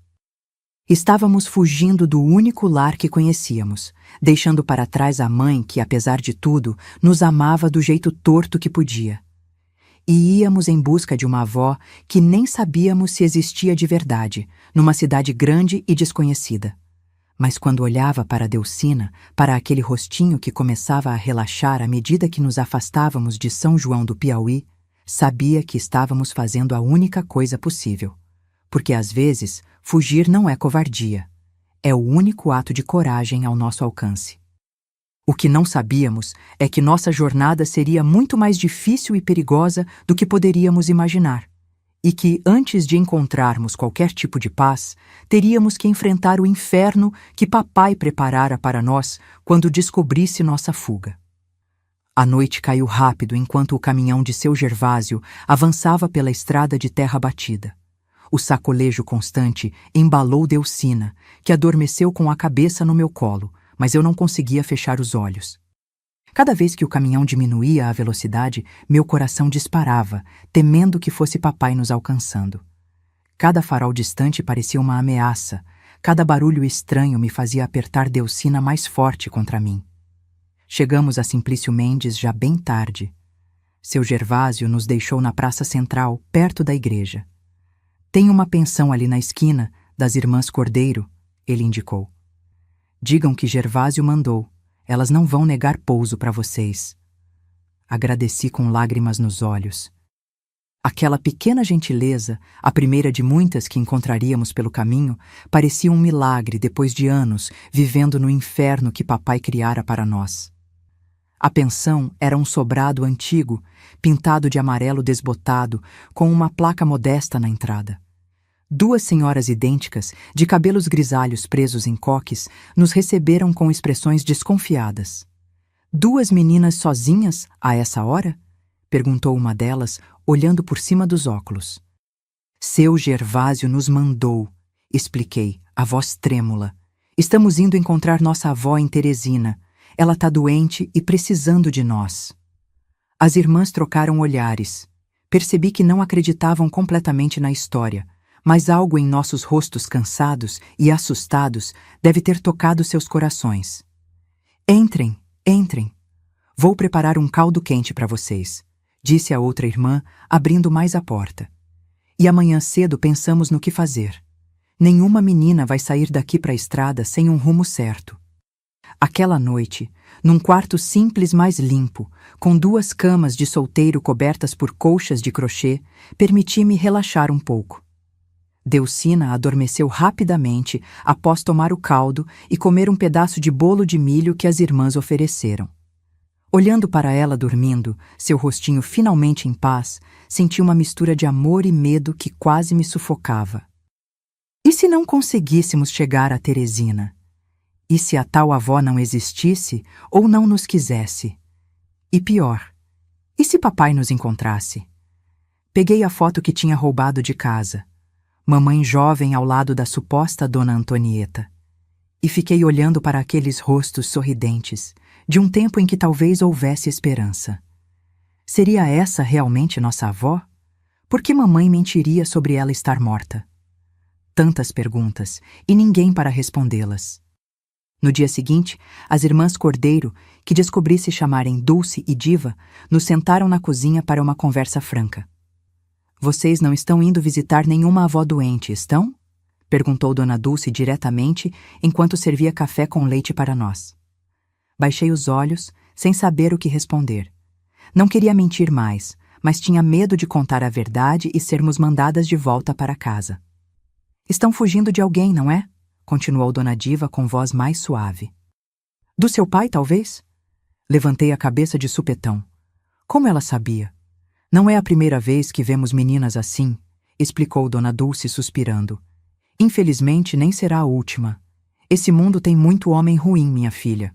Estávamos fugindo do único lar que conhecíamos, deixando para trás a mãe que, apesar de tudo, nos amava do jeito torto que podia. E íamos em busca de uma avó que nem sabíamos se existia de verdade, numa cidade grande e desconhecida. Mas quando olhava para Delcina, para aquele rostinho que começava a relaxar à medida que nos afastávamos de São João do Piauí, sabia que estávamos fazendo a única coisa possível. Porque às vezes, fugir não é covardia. É o único ato de coragem ao nosso alcance. O que não sabíamos é que nossa jornada seria muito mais difícil e perigosa do que poderíamos imaginar. E que, antes de encontrarmos qualquer tipo de paz, teríamos que enfrentar o inferno que papai preparara para nós quando descobrisse nossa fuga. A noite caiu rápido enquanto o caminhão de seu Gervásio avançava pela estrada de terra batida. O sacolejo constante embalou Delcina, que adormeceu com a cabeça no meu colo, mas eu não conseguia fechar os olhos. Cada vez que o caminhão diminuía a velocidade, meu coração disparava, temendo que fosse papai nos alcançando. Cada farol distante parecia uma ameaça, cada barulho estranho me fazia apertar Delcina mais forte contra mim. Chegamos a Simplício Mendes já bem tarde. Seu Gervásio nos deixou na praça central, perto da igreja. Tem uma pensão ali na esquina, das Irmãs Cordeiro, ele indicou. Digam que Gervásio mandou, elas não vão negar pouso para vocês. Agradeci com lágrimas nos olhos. Aquela pequena gentileza, a primeira de muitas que encontraríamos pelo caminho, parecia um milagre depois de anos vivendo no inferno que papai criara para nós. A pensão era um sobrado antigo, pintado de amarelo desbotado, com uma placa modesta na entrada. Duas senhoras idênticas, de cabelos grisalhos presos em coques, nos receberam com expressões desconfiadas. Duas meninas sozinhas, a essa hora? Perguntou uma delas, olhando por cima dos óculos. Seu Gervásio nos mandou, expliquei, a voz trêmula. Estamos indo encontrar nossa avó em Teresina. Ela está doente e precisando de nós. As irmãs trocaram olhares. Percebi que não acreditavam completamente na história, mas algo em nossos rostos cansados e assustados deve ter tocado seus corações. Entrem, entrem. Vou preparar um caldo quente para vocês, disse a outra irmã, abrindo mais a porta. E amanhã cedo pensamos no que fazer. Nenhuma menina vai sair daqui para a estrada sem um rumo certo. Aquela noite, num quarto simples mais limpo, com duas camas de solteiro cobertas por colchas de crochê, permiti-me relaxar um pouco. Delcina adormeceu rapidamente após tomar o caldo e comer um pedaço de bolo de milho que as irmãs ofereceram. Olhando para ela dormindo, seu rostinho finalmente em paz, senti uma mistura de amor e medo que quase me sufocava. E se não conseguíssemos chegar a Teresina? E se a tal avó não existisse ou não nos quisesse? E pior, e se papai nos encontrasse? Peguei a foto que tinha roubado de casa. Mamãe jovem ao lado da suposta Dona Antonieta. E fiquei olhando para aqueles rostos sorridentes, de um tempo em que talvez houvesse esperança. Seria essa realmente nossa avó? Por que mamãe mentiria sobre ela estar morta? Tantas perguntas, e ninguém para respondê-las. No dia seguinte, as irmãs Cordeiro, que descobri se chamarem Dulce e Diva, nos sentaram na cozinha para uma conversa franca. Vocês não estão indo visitar nenhuma avó doente, estão? Perguntou Dona Dulce diretamente, enquanto servia café com leite para nós. Baixei os olhos, sem saber o que responder. Não queria mentir mais, mas tinha medo de contar a verdade e sermos mandadas de volta para casa. Estão fugindo de alguém, não é? Continuou Dona Diva com voz mais suave. Do seu pai, talvez? Levantei a cabeça de supetão. Como ela sabia? Não é a primeira vez que vemos meninas assim, explicou Dona Dulce suspirando. Infelizmente, nem será a última. Esse mundo tem muito homem ruim, minha filha.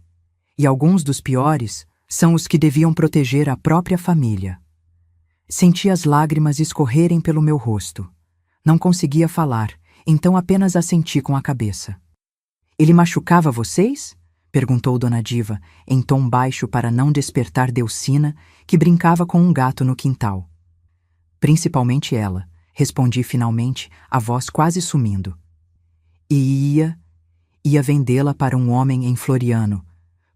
E alguns dos piores são os que deviam proteger a própria família. Senti as lágrimas escorrerem pelo meu rosto. Não conseguia falar, então apenas assenti com a cabeça. Ele machucava vocês? Perguntou Dona Diva, em tom baixo para não despertar Delcina, que brincava com um gato no quintal. Principalmente ela, respondi finalmente, a voz quase sumindo. E ia vendê-la para um homem em Floriano.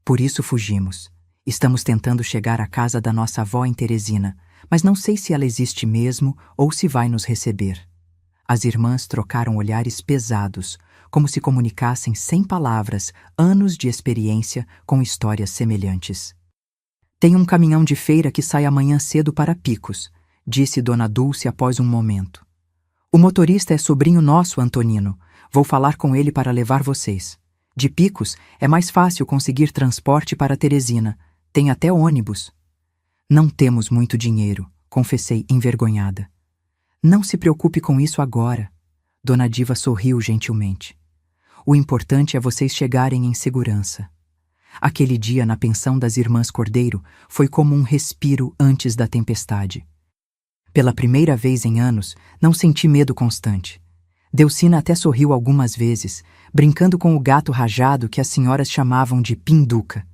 Por isso fugimos. Estamos tentando chegar à casa da nossa avó em Teresina, mas não sei se ela existe mesmo ou se vai nos receber. As irmãs trocaram olhares pesados, como se comunicassem sem palavras anos de experiência com histórias semelhantes. Tem um caminhão de feira que sai amanhã cedo para Picos, disse Dona Dulce após um momento. O motorista é sobrinho nosso, Antonino. Vou falar com ele para levar vocês. De Picos é mais fácil conseguir transporte para Teresina. Tem até ônibus. Não temos muito dinheiro, confessei envergonhada. Não se preocupe com isso agora. Dona Diva sorriu gentilmente. O importante é vocês chegarem em segurança. Aquele dia na pensão das Irmãs Cordeiro foi como um respiro antes da tempestade. Pela primeira vez em anos, não senti medo constante. Delcina até sorriu algumas vezes, brincando com o gato rajado que as senhoras chamavam de Pinduca.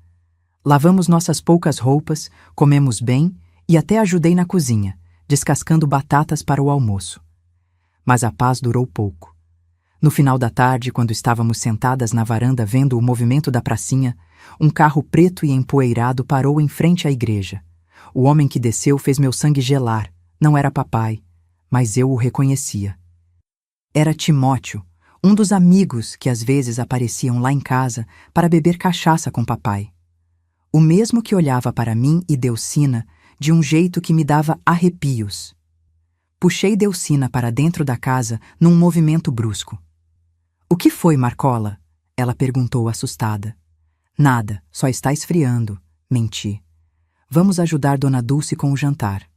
Lavamos nossas poucas roupas, comemos bem e até ajudei na cozinha, descascando batatas para o almoço. Mas a paz durou pouco. No final da tarde, quando estávamos sentadas na varanda vendo o movimento da pracinha, um carro preto e empoeirado parou em frente à igreja. O homem que desceu fez meu sangue gelar. Não era papai, mas eu o reconhecia. Era Timóteo, um dos amigos que às vezes apareciam lá em casa para beber cachaça com papai. O mesmo que olhava para mim e Delcina de um jeito que me dava arrepios. Puxei Delcina para dentro da casa num movimento brusco. "O que foi, Marcola?" ela perguntou assustada. "Nada, só está esfriando", menti. "Vamos ajudar Dona Dulce com o jantar."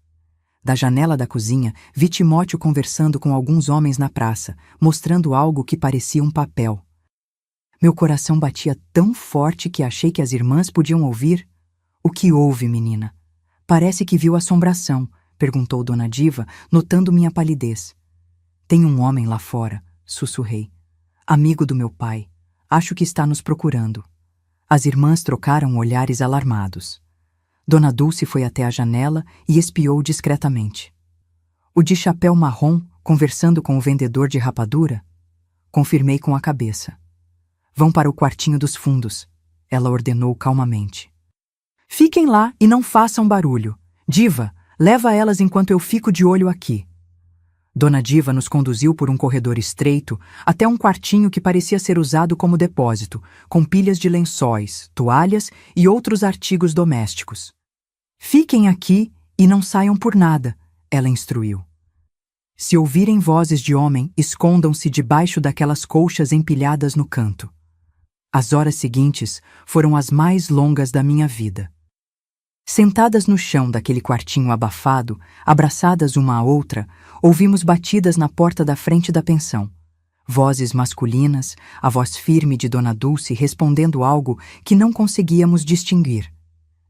Da janela da cozinha, vi Timóteo conversando com alguns homens na praça, mostrando algo que parecia um papel. Meu coração batia tão forte que achei que as irmãs podiam ouvir. "O que houve, menina? Parece que viu assombração", perguntou Dona Diva, notando minha palidez. "Tem um homem lá fora", sussurrei. "Amigo do meu pai. Acho que está nos procurando." As irmãs trocaram olhares alarmados. Dona Dulce foi até a janela e espiou discretamente. "O de chapéu marrom, conversando com o vendedor de rapadura?" Confirmei com a cabeça. "Vão para o quartinho dos fundos", ela ordenou calmamente. "Fiquem lá e não façam barulho. Diva, leva elas enquanto eu fico de olho aqui." Dona Diva nos conduziu por um corredor estreito até um quartinho que parecia ser usado como depósito, com pilhas de lençóis, toalhas e outros artigos domésticos. "Fiquem aqui e não saiam por nada", ela instruiu. "Se ouvirem vozes de homem, escondam-se debaixo daquelas colchas empilhadas no canto." As horas seguintes foram as mais longas da minha vida. Sentadas no chão daquele quartinho abafado, abraçadas uma à outra, ouvimos batidas na porta da frente da pensão. Vozes masculinas, a voz firme de Dona Dulce respondendo algo que não conseguíamos distinguir.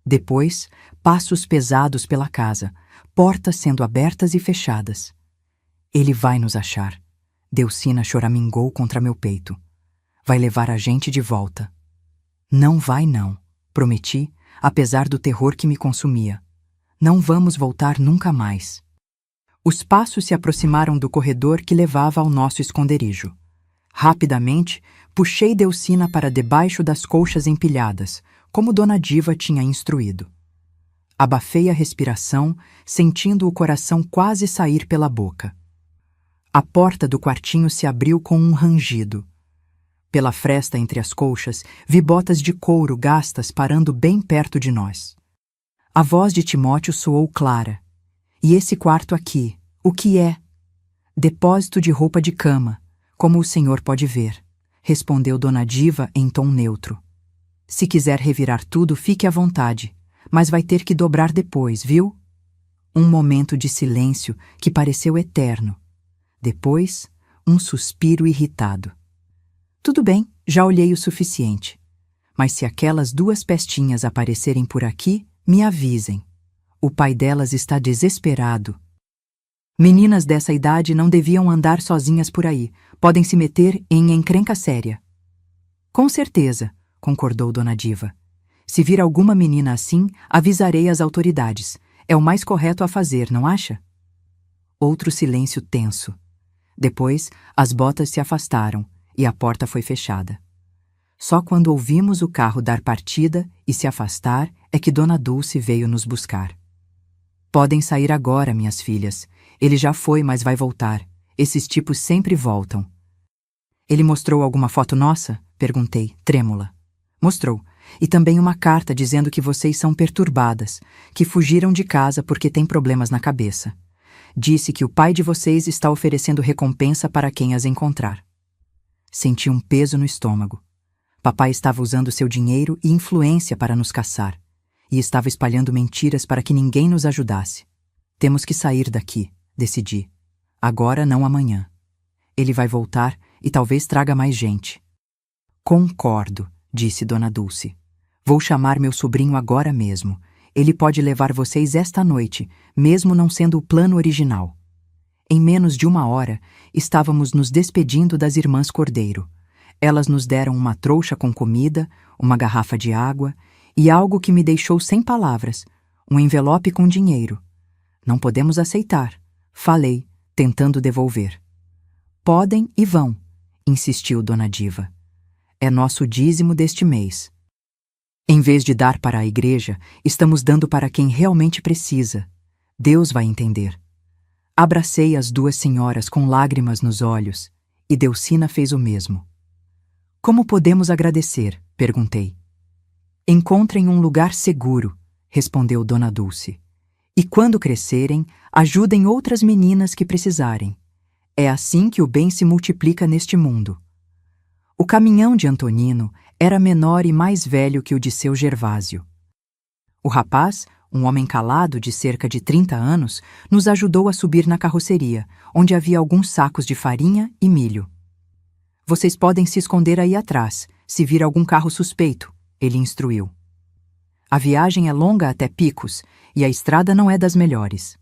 Depois, passos pesados pela casa, portas sendo abertas e fechadas. "Ele vai nos achar", Delcina choramingou contra meu peito. "Vai levar a gente de volta." "Não vai não", prometi, apesar do terror que me consumia. "Não vamos voltar nunca mais." Os passos se aproximaram do corredor que levava ao nosso esconderijo. Rapidamente, puxei Delcina para debaixo das colchas empilhadas, como Dona Diva tinha instruído. Abafei a respiração, sentindo o coração quase sair pela boca. A porta do quartinho se abriu com um rangido. Pela fresta entre as colchas, vi botas de couro gastas parando bem perto de nós. A voz de Timóteo soou clara. "E esse quarto aqui, o que é?" "Depósito de roupa de cama, como o senhor pode ver", respondeu Dona Diva em tom neutro. "Se quiser revirar tudo, fique à vontade, mas vai ter que dobrar depois, viu?" Um momento de silêncio que pareceu eterno. Depois, um suspiro irritado. "Tudo bem, já olhei o suficiente. Mas se aquelas duas pestinhas aparecerem por aqui, me avisem. O pai delas está desesperado." "Meninas dessa idade não deviam andar sozinhas por aí. Podem se meter em encrenca séria." "Com certeza", concordou Dona Diva. "Se vir alguma menina assim, avisarei as autoridades. É o mais correto a fazer, não acha?" Outro silêncio tenso. Depois, as botas se afastaram e a porta foi fechada. Só quando ouvimos o carro dar partida e se afastar é que Dona Dulce veio nos buscar. "Podem sair agora, minhas filhas. Ele já foi, mas vai voltar. Esses tipos sempre voltam." "Ele mostrou alguma foto nossa?" perguntei, trêmula. "Mostrou. E também uma carta dizendo que vocês são perturbadas, que fugiram de casa porque têm problemas na cabeça. Disse que o pai de vocês está oferecendo recompensa para quem as encontrar." Senti um peso no estômago. Papai estava usando seu dinheiro e influência para nos caçar, e estava espalhando mentiras para que ninguém nos ajudasse. "Temos que sair daqui", decidi. "Agora, não amanhã. Ele vai voltar e talvez traga mais gente." "Concordo", disse Dona Dulce. "Vou chamar meu sobrinho agora mesmo. Ele pode levar vocês esta noite, mesmo não sendo o plano original." Em menos de 1 hora, estávamos nos despedindo das irmãs Cordeiro. Elas nos deram uma trouxa com comida, uma garrafa de água e algo que me deixou sem palavras, um envelope com dinheiro. "Não podemos aceitar", falei, tentando devolver. Podem e vão, insistiu Dona Diva. É nosso dízimo deste mês. Em vez de dar para a igreja, estamos dando para quem realmente precisa. Deus vai entender. Abracei as duas senhoras com lágrimas nos olhos, e Delcina fez o mesmo. Como podemos agradecer? Perguntei. Encontrem um lugar seguro, respondeu Dona Dulce. E quando crescerem, ajudem outras meninas que precisarem. É assim que o bem se multiplica neste mundo. O caminhão de Antonino era menor e mais velho que o de seu Gervásio. O rapaz, um homem calado de cerca de 30 anos, nos ajudou a subir na carroceria, onde havia alguns sacos de farinha e milho. Vocês podem se esconder aí atrás, se vir algum carro suspeito, ele instruiu. A viagem é longa até Picos e a estrada não é das melhores.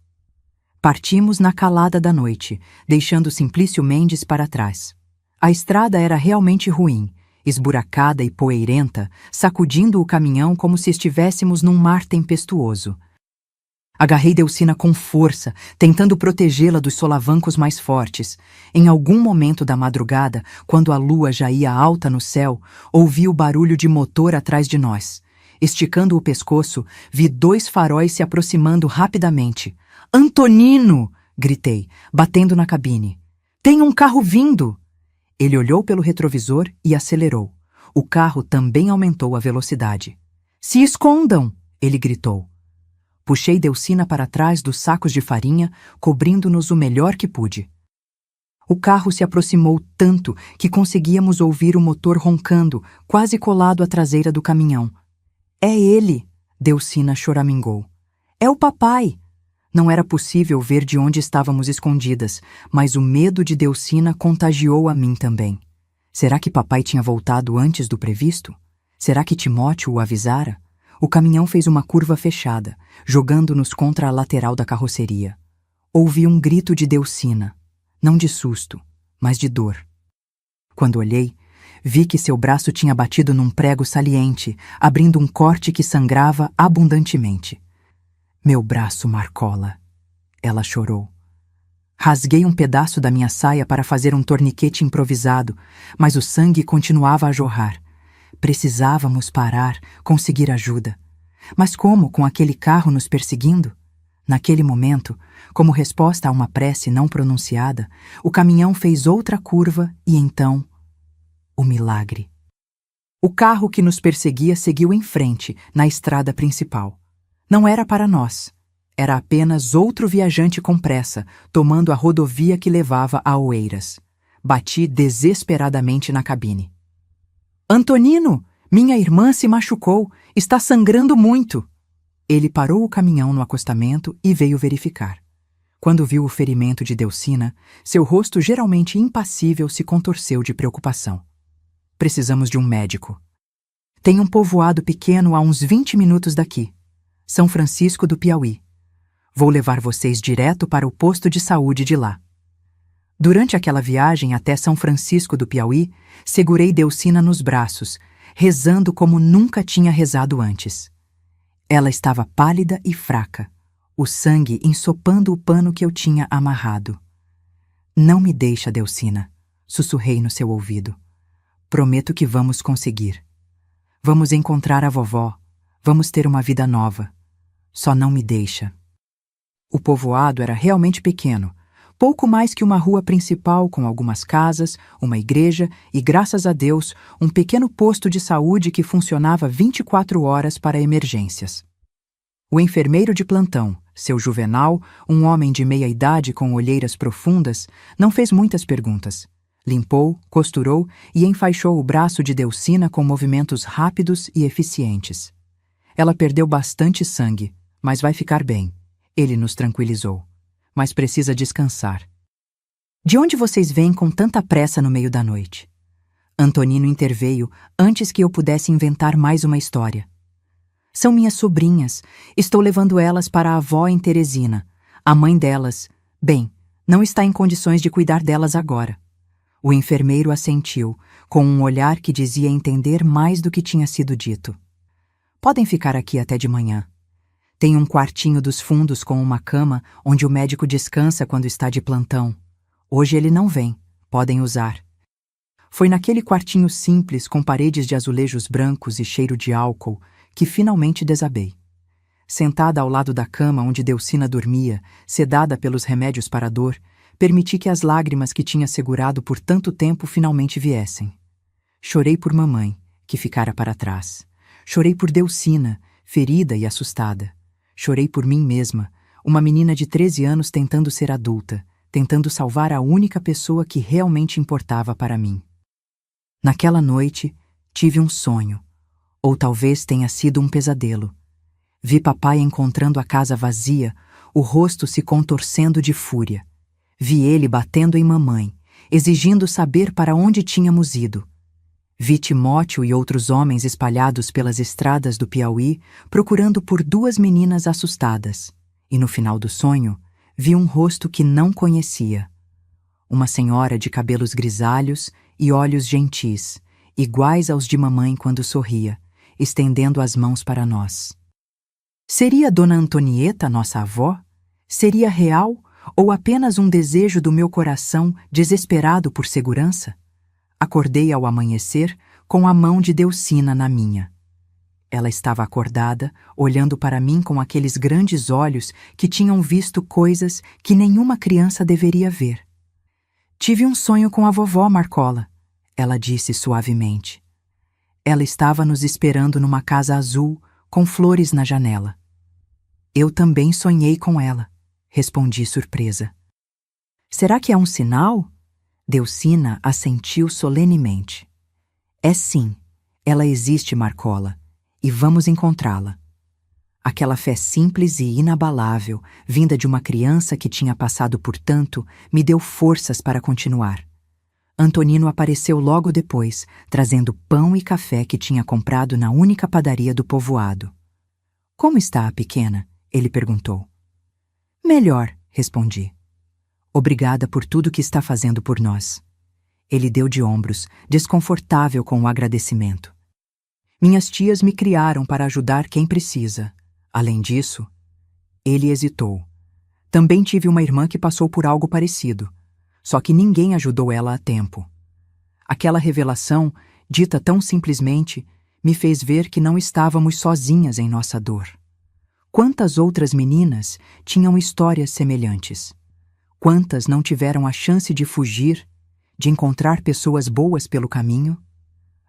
Partimos na calada da noite, deixando Simplício Mendes para trás. A estrada era realmente ruim, esburacada e poeirenta, sacudindo o caminhão como se estivéssemos num mar tempestuoso. Agarrei Delcina com força, tentando protegê-la dos solavancos mais fortes. Em algum momento da madrugada, quando a lua já ia alta no céu, ouvi o barulho de motor atrás de nós. Esticando o pescoço, vi 2 faróis se aproximando rapidamente. «Antonino!» gritei, batendo na cabine. «Tem um carro vindo!» Ele olhou pelo retrovisor e acelerou. O carro também aumentou a velocidade. «Se escondam!» ele gritou. Puxei Delcina para trás dos sacos de farinha, cobrindo-nos o melhor que pude. O carro se aproximou tanto que conseguíamos ouvir o motor roncando, quase colado à traseira do caminhão. «É ele!» Delcina choramingou. «É o papai!» Não era possível ver de onde estávamos escondidas, mas o medo de Delcina contagiou a mim também. Será que papai tinha voltado antes do previsto? Será que Timóteo o avisara? O caminhão fez uma curva fechada, jogando-nos contra a lateral da carroceria. Ouvi um grito de Delcina, não de susto, mas de dor. Quando olhei, vi que seu braço tinha batido num prego saliente, abrindo um corte que sangrava abundantemente. Meu braço, Marcola. Ela chorou. Rasguei um pedaço da minha saia para fazer um torniquete improvisado, mas o sangue continuava a jorrar. Precisávamos parar, conseguir ajuda. Mas como, com aquele carro nos perseguindo? Naquele momento, como resposta a uma prece não pronunciada, o caminhão fez outra curva e então... o milagre. O carro que nos perseguia seguiu em frente, na estrada principal. Não era para nós. Era apenas outro viajante com pressa, tomando a rodovia que levava a Oeiras. Bati desesperadamente na cabine. «Antonino, minha irmã se machucou. Está sangrando muito!» Ele parou o caminhão no acostamento e veio verificar. Quando viu o ferimento de Delcina, seu rosto geralmente impassível se contorceu de preocupação. «Precisamos de um médico. Tem um povoado pequeno a uns 20 minutos daqui. São Francisco do Piauí. Vou levar vocês direto para o posto de saúde de lá.» Durante aquela viagem até São Francisco do Piauí, segurei Delcina nos braços, rezando como nunca tinha rezado antes. Ela estava pálida e fraca, o sangue ensopando o pano que eu tinha amarrado. «Não me deixa, Delcina», sussurrei no seu ouvido. «Prometo que vamos conseguir. Vamos encontrar a vovó, vamos ter uma vida nova. Só não me deixa.» O povoado era realmente pequeno, pouco mais que uma rua principal com algumas casas, uma igreja e, graças a Deus, um pequeno posto de saúde que funcionava 24 horas para emergências. O enfermeiro de plantão, seu Juvenal, um homem de meia idade com olheiras profundas, não fez muitas perguntas. Limpou, costurou e enfaixou o braço de Delcina com movimentos rápidos e eficientes. Ela perdeu bastante sangue, mas vai ficar bem. Ele nos tranquilizou. Mas precisa descansar. «De onde vocês vêm com tanta pressa no meio da noite?» Antonino interveio antes que eu pudesse inventar mais uma história. «São minhas sobrinhas. Estou levando elas para a avó em Teresina. A mãe delas, bem, não está em condições de cuidar delas agora.» O enfermeiro assentiu, com um olhar que dizia entender mais do que tinha sido dito. «Podem ficar aqui até de manhã. Tem um quartinho dos fundos com uma cama onde o médico descansa quando está de plantão. Hoje ele não vem, Podem usar. Foi naquele quartinho simples com paredes de azulejos brancos e cheiro de álcool que finalmente desabei. Sentada ao lado da cama onde Delcina dormia, sedada pelos remédios para a dor, permiti que as lágrimas que tinha segurado por tanto tempo finalmente viessem. Chorei por mamãe, que ficara para trás. Chorei por Delcina, ferida e assustada. Chorei por mim mesma, uma menina de 13 anos tentando ser adulta, tentando salvar a única pessoa que realmente importava para mim. Naquela noite, tive um sonho, ou talvez tenha sido um pesadelo. Vi papai encontrando a casa vazia, o rosto se contorcendo de fúria. Vi ele batendo em mamãe, exigindo saber para onde tínhamos ido. Vi Timóteo e outros homens espalhados pelas estradas do Piauí, procurando por duas meninas assustadas. E no final do sonho, vi um rosto que não conhecia. Uma senhora de cabelos grisalhos e olhos gentis, iguais aos de mamãe quando sorria, estendendo as mãos para nós. Seria Dona Antonieta nossa avó? Seria real ou apenas um desejo do meu coração desesperado por segurança? Acordei ao amanhecer com a mão de Delcina na minha. Ela estava acordada, olhando para mim com aqueles grandes olhos que tinham visto coisas que nenhuma criança deveria ver. Tive um sonho com a vovó Marcola, ela disse suavemente. Ela estava nos esperando numa casa azul, com flores na janela. Eu também sonhei com ela, respondi surpresa. Será que é um sinal? Delcina assentiu solenemente. É sim, ela existe, Marcola, e vamos encontrá-la. Aquela fé simples e inabalável, vinda de uma criança que tinha passado por tanto, me deu forças para continuar. Antonino apareceu logo depois, trazendo pão e café que tinha comprado na única padaria do povoado. Como está a pequena? Ele perguntou. Melhor, respondi. Obrigada por tudo que está fazendo por nós. Ele deu de ombros, desconfortável com o agradecimento. Minhas tias me criaram para ajudar quem precisa. Além disso, ele hesitou. Também tive uma irmã que passou por algo parecido, só que ninguém ajudou ela a tempo. Aquela revelação, dita tão simplesmente, me fez ver que não estávamos sozinhas em nossa dor. Quantas outras meninas tinham histórias semelhantes? Quantas não tiveram a chance de fugir, de encontrar pessoas boas pelo caminho?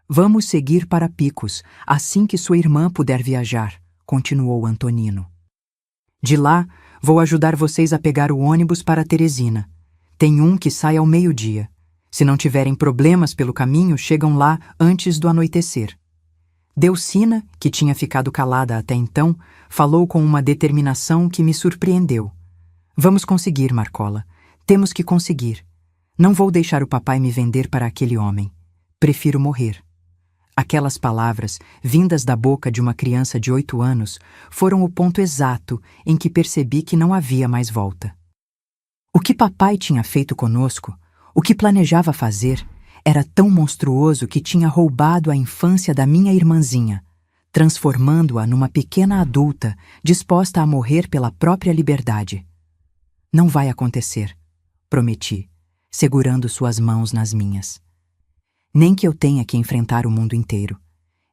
Vamos seguir para Picos, assim que sua irmã puder viajar, continuou Antonino. De lá, vou ajudar vocês a pegar o ônibus para Teresina. Tem um que sai ao meio-dia. Se não tiverem problemas pelo caminho, chegam lá antes do anoitecer. Delcina, que tinha ficado calada até então, falou com uma determinação que me surpreendeu. Vamos conseguir, Marcola. Temos que conseguir. Não vou deixar o papai me vender para aquele homem. Prefiro morrer. Aquelas palavras, vindas da boca de uma criança de 8 anos, foram o ponto exato em que percebi que não havia mais volta. O que papai tinha feito conosco, o que planejava fazer, era tão monstruoso que tinha roubado a infância da minha irmãzinha, transformando-a numa pequena adulta disposta a morrer pela própria liberdade. Não vai acontecer, prometi, segurando suas mãos nas minhas. Nem que eu tenha que enfrentar o mundo inteiro.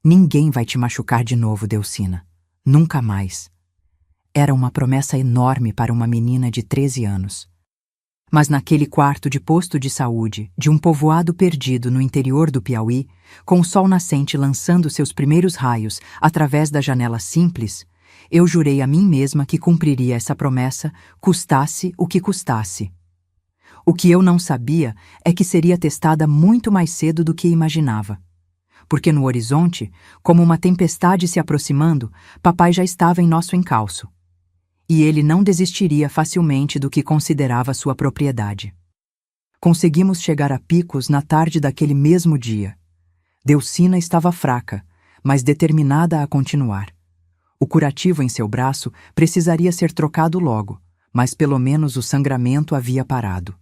Ninguém vai te machucar de novo, Delcina. Nunca mais. Era uma promessa enorme para uma menina de 13 anos. Mas naquele quarto de posto de saúde, de um povoado perdido no interior do Piauí, com o sol nascente lançando seus primeiros raios através da janela simples, eu jurei a mim mesma que cumpriria essa promessa, custasse o que custasse. O que eu não sabia é que seria testada muito mais cedo do que imaginava. Porque no horizonte, como uma tempestade se aproximando, papai já estava em nosso encalço. E ele não desistiria facilmente do que considerava sua propriedade. Conseguimos chegar a Picos na tarde daquele mesmo dia. Delcina estava fraca, mas determinada a continuar. O curativo em seu braço precisaria ser trocado logo, mas pelo menos o sangramento havia parado.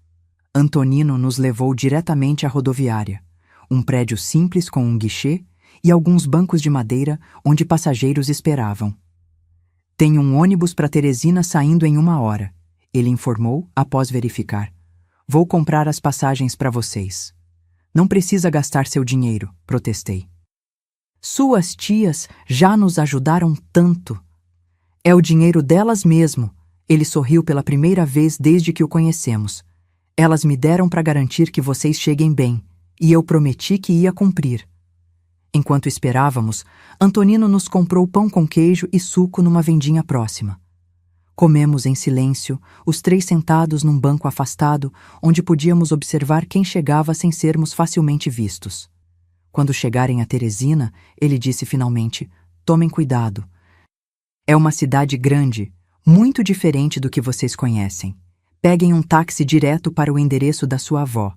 Antonino nos levou diretamente à rodoviária, um prédio simples com um guichê e alguns bancos de madeira onde passageiros esperavam. Tem um ônibus para Teresina saindo em 1 hora, ele informou após verificar. Vou comprar as passagens para vocês. Não precisa gastar seu dinheiro, protestei. Suas tias já nos ajudaram tanto. É o dinheiro delas mesmo. Ele sorriu pela primeira vez desde que o conhecemos. Elas me deram para garantir que vocês cheguem bem, e eu prometi que ia cumprir. Enquanto esperávamos, Antonino nos comprou pão com queijo e suco numa vendinha próxima. Comemos em silêncio, os três sentados num banco afastado, onde podíamos observar quem chegava sem sermos facilmente vistos. Quando chegarem a Teresina, ele disse finalmente: tomem cuidado. É uma cidade grande, muito diferente do que vocês conhecem. Peguem um táxi direto para o endereço da sua avó.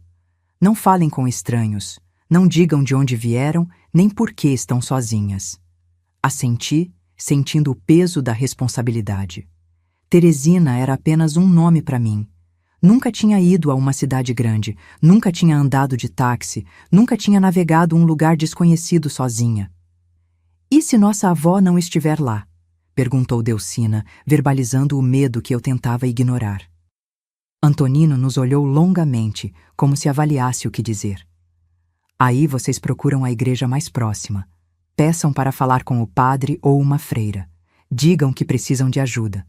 Não falem com estranhos. Não digam de onde vieram, nem por que estão sozinhas. Assenti, sentindo o peso da responsabilidade. Teresina era apenas um nome para mim. Nunca tinha ido a uma cidade grande, nunca tinha andado de táxi, nunca tinha navegado um lugar desconhecido sozinha. E se nossa avó não estiver lá? Perguntou Delcina, verbalizando o medo que eu tentava ignorar. Antonino nos olhou longamente, como se avaliasse o que dizer. Aí vocês procuram a igreja mais próxima. Peçam para falar com o padre ou uma freira. Digam que precisam de ajuda.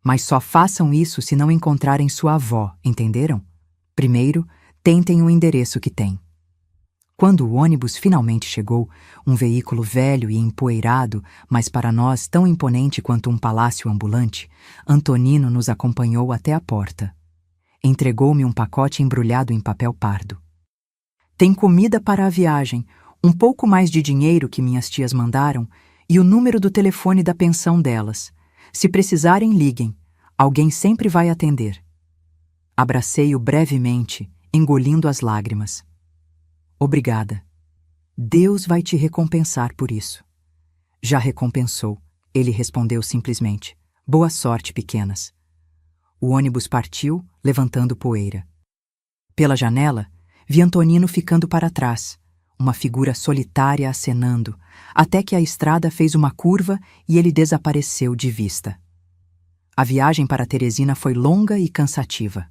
Mas só façam isso se não encontrarem sua avó, entenderam? Primeiro, tentem o endereço que tem. Quando o ônibus finalmente chegou, um veículo velho e empoeirado, mas para nós tão imponente quanto um palácio ambulante, Antonino nos acompanhou até a porta. Entregou-me um pacote embrulhado em papel pardo. Tem comida para a viagem, um pouco mais de dinheiro que minhas tias mandaram e o número do telefone da pensão delas. Se precisarem, liguem. Alguém sempre vai atender. Abracei-o brevemente, engolindo as lágrimas. Obrigada. Deus vai te recompensar por isso. Já recompensou, ele respondeu simplesmente. Boa sorte, pequenas. O ônibus partiu, levantando poeira. Pela janela, vi Antonino ficando para trás, uma figura solitária acenando, até que a estrada fez uma curva e ele desapareceu de vista. A viagem para Teresina foi longa e cansativa.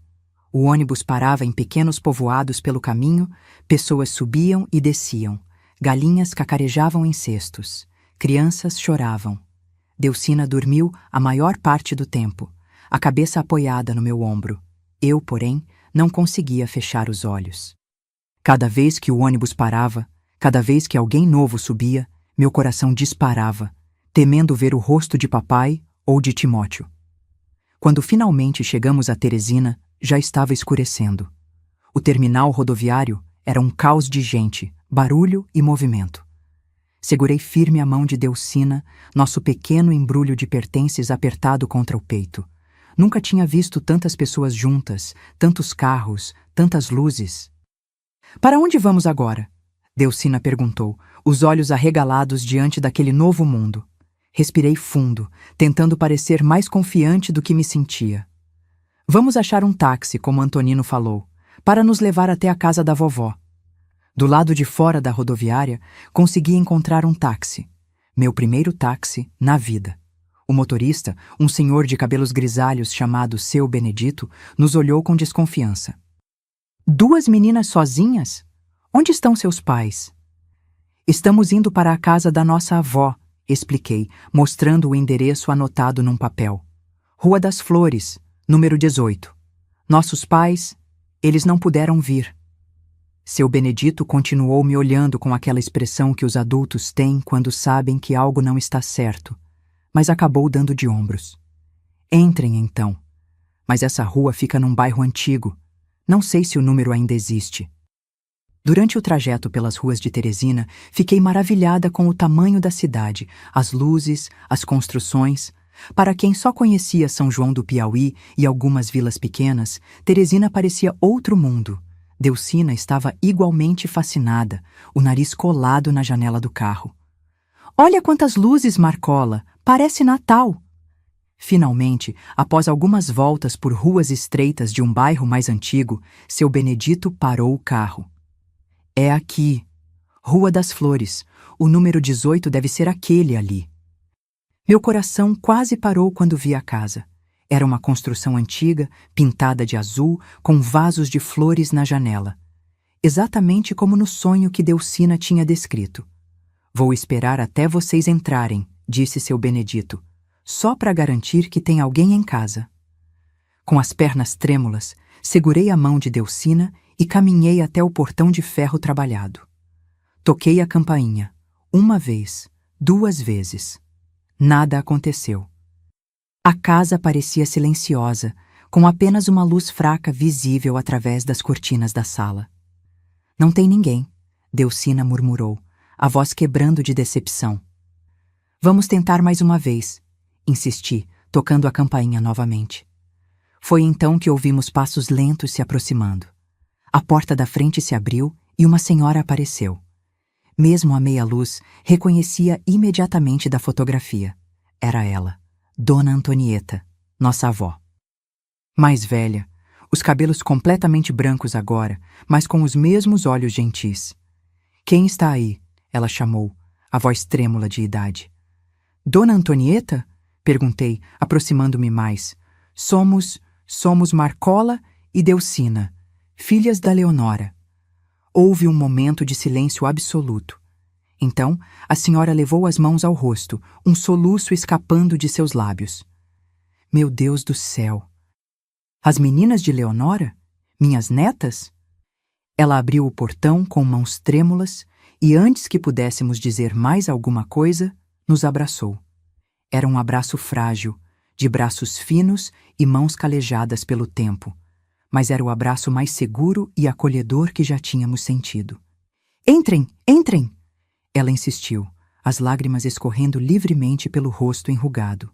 O ônibus parava em pequenos povoados pelo caminho, pessoas subiam e desciam, galinhas cacarejavam em cestos, crianças choravam. Delcina dormiu a maior parte do tempo, a cabeça apoiada no meu ombro. Eu, porém, não conseguia fechar os olhos. Cada vez que o ônibus parava, cada vez que alguém novo subia, meu coração disparava, temendo ver o rosto de papai ou de Timóteo. Quando finalmente chegamos a Teresina, já estava escurecendo. O terminal rodoviário era um caos de gente, barulho e movimento. Segurei firme a mão de Delcina, nosso pequeno embrulho de pertences apertado contra o peito. Nunca tinha visto tantas pessoas juntas, tantos carros, tantas luzes. Para onde vamos agora? Delcina perguntou, os olhos arregalados diante daquele novo mundo. Respirei fundo, tentando parecer mais confiante do que me sentia. Vamos achar um táxi, como Antonino falou, para nos levar até a casa da vovó. Do lado de fora da rodoviária, consegui encontrar um táxi. Meu primeiro táxi na vida. O motorista, um senhor de cabelos grisalhos chamado Seu Benedito, nos olhou com desconfiança. 2 meninas sozinhas? Onde estão seus pais? Estamos indo para a casa da nossa avó, expliquei, mostrando o endereço anotado num papel. Rua das Flores, número 18. Nossos pais, eles não puderam vir. Seu Benedito continuou me olhando com aquela expressão que os adultos têm quando sabem que algo não está certo, mas acabou dando de ombros. Entrem, então. Mas essa rua fica num bairro antigo. Não sei se o número ainda existe. Durante o trajeto pelas ruas de Teresina, fiquei maravilhada com o tamanho da cidade, as luzes, as construções. Para quem só conhecia São João do Piauí e algumas vilas pequenas, Teresina parecia outro mundo. Delcina estava igualmente fascinada, o nariz colado na janela do carro. Olha quantas luzes, Marcola! Parece Natal! Finalmente, após algumas voltas por ruas estreitas de um bairro mais antigo, Seu Benedito parou o carro. É aqui. Rua das Flores. O número 18 deve ser aquele ali. Meu coração quase parou quando vi a casa. Era uma construção antiga, pintada de azul, com vasos de flores na janela. Exatamente como no sonho que Delcina tinha descrito. Vou esperar até vocês entrarem, disse seu Benedito, só para garantir que tem alguém em casa. Com as pernas trêmulas, segurei a mão de Delcina e caminhei até o portão de ferro trabalhado. Toquei a campainha, 1 vez, 2 vezes. Nada aconteceu. A casa parecia silenciosa, com apenas uma luz fraca visível através das cortinas da sala. Não tem ninguém, Delcina murmurou, a voz quebrando de decepção. Vamos tentar mais uma vez, insisti, tocando a campainha novamente. Foi então que ouvimos passos lentos se aproximando. A porta da frente se abriu e uma senhora apareceu. Mesmo à meia luz, reconhecia imediatamente da fotografia. Era ela, Dona Antonieta, nossa avó. Mais velha, os cabelos completamente brancos agora, mas com os mesmos olhos gentis. Quem está aí? Ela chamou, a voz trêmula de idade. Dona Antonieta? Perguntei, aproximando-me mais. Somos Marcola e Delcina, filhas da Leonora. Houve um momento de silêncio absoluto. Então, a senhora levou as mãos ao rosto, um soluço escapando de seus lábios. Meu Deus do céu! As meninas de Leonora? Minhas netas? Ela abriu o portão com mãos trêmulas e, antes que pudéssemos dizer mais alguma coisa, nos abraçou. Era um abraço frágil, de braços finos e mãos calejadas pelo tempo, mas era o abraço mais seguro e acolhedor que já tínhamos sentido. Entrem, entrem! Ela insistiu, as lágrimas escorrendo livremente pelo rosto enrugado.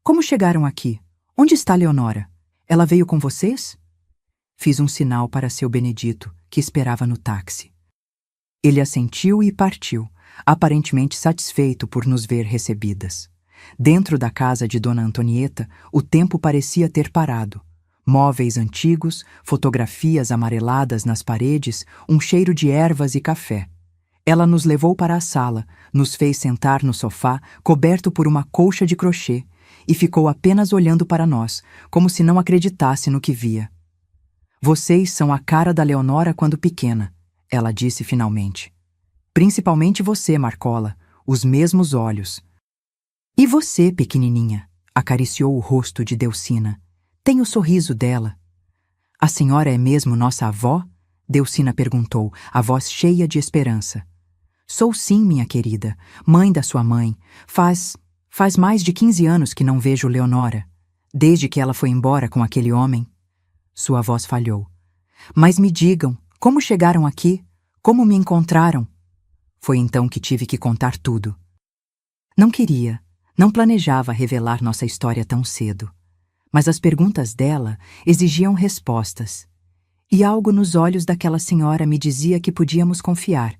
Como chegaram aqui? Onde está Leonora? Ela veio com vocês? Fiz um sinal para seu Benedito, que esperava no táxi. Ele assentiu e partiu, aparentemente satisfeito por nos ver recebidas. Dentro da casa de Dona Antonieta, o tempo parecia ter parado. Móveis antigos, fotografias amareladas nas paredes, um cheiro de ervas e café. Ela nos levou para a sala, nos fez sentar no sofá, coberto por uma colcha de crochê, e ficou apenas olhando para nós, como se não acreditasse no que via. Vocês são a cara da Leonora quando pequena, ela disse finalmente. Principalmente você, Marcola, os mesmos olhos. E você, pequenininha, acariciou o rosto de Delcina. Tem o sorriso dela. A senhora é mesmo nossa avó? Delcina perguntou, a voz cheia de esperança. Sou sim, minha querida, mãe da sua mãe. Faz mais de 15 anos que não vejo Leonora, desde que ela foi embora com aquele homem. Sua voz falhou. Mas me digam, como chegaram aqui? Como me encontraram? Foi então que tive que contar tudo. Não queria, não planejava revelar nossa história tão cedo. Mas as perguntas dela exigiam respostas. E algo nos olhos daquela senhora me dizia que podíamos confiar.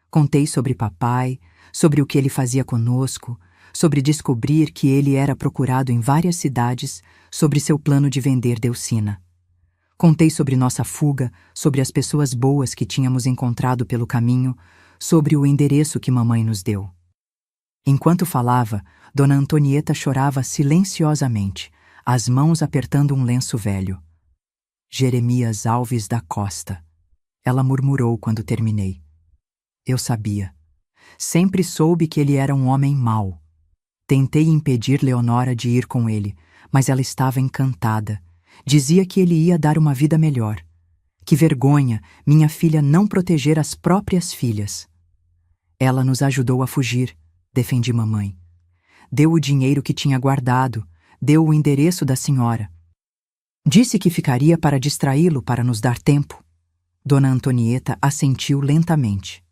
Contei sobre papai, sobre o que ele fazia conosco, sobre descobrir que ele era procurado em várias cidades, sobre seu plano de vender Delcina. Contei sobre nossa fuga, sobre as pessoas boas que tínhamos encontrado pelo caminho, sobre o endereço que mamãe nos deu. Enquanto falava, Dona Antonieta chorava silenciosamente, as mãos apertando um lenço velho. Jeremias Alves da Costa. Ela murmurou quando terminei. Eu sabia. Sempre soube que ele era um homem mau. Tentei impedir Leonora de ir com ele, mas ela estava encantada. Dizia que ele ia dar uma vida melhor. Que vergonha minha filha não proteger as próprias filhas. Ela nos ajudou a fugir, defendi mamãe. Deu o dinheiro que tinha guardado, deu o endereço da senhora. Disse que ficaria para distraí-lo para nos dar tempo. Dona Antonieta assentiu lentamente.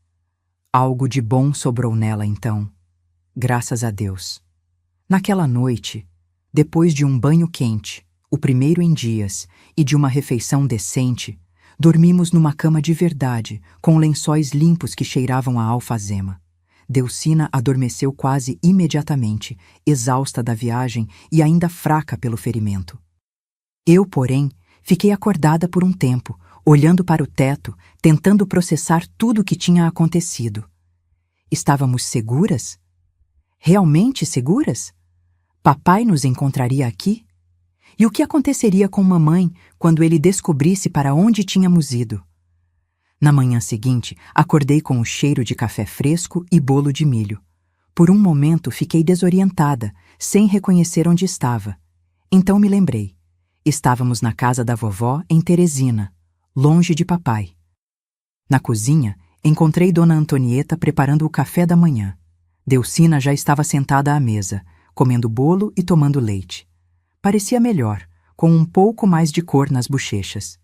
Algo de bom sobrou nela então. Graças a Deus. Naquela noite, depois de um banho quente, o primeiro em dias, e de uma refeição decente, dormimos numa cama de verdade, com lençóis limpos que cheiravam a alfazema. Delcina adormeceu quase imediatamente, exausta da viagem e ainda fraca pelo ferimento. Eu, porém, fiquei acordada por um tempo, olhando para o teto, tentando processar tudo o que tinha acontecido. Estávamos seguras? Realmente seguras? Papai nos encontraria aqui? E o que aconteceria com mamãe quando ele descobrisse para onde tínhamos ido? Na manhã seguinte, acordei com o cheiro de café fresco e bolo de milho. Por um momento fiquei desorientada, sem reconhecer onde estava. Então me lembrei. Estávamos na casa da vovó em Teresina, longe de papai. Na cozinha, encontrei Dona Antonieta preparando o café da manhã. Delcina já estava sentada à mesa, comendo bolo e tomando leite. Parecia melhor, com um pouco mais de cor nas bochechas.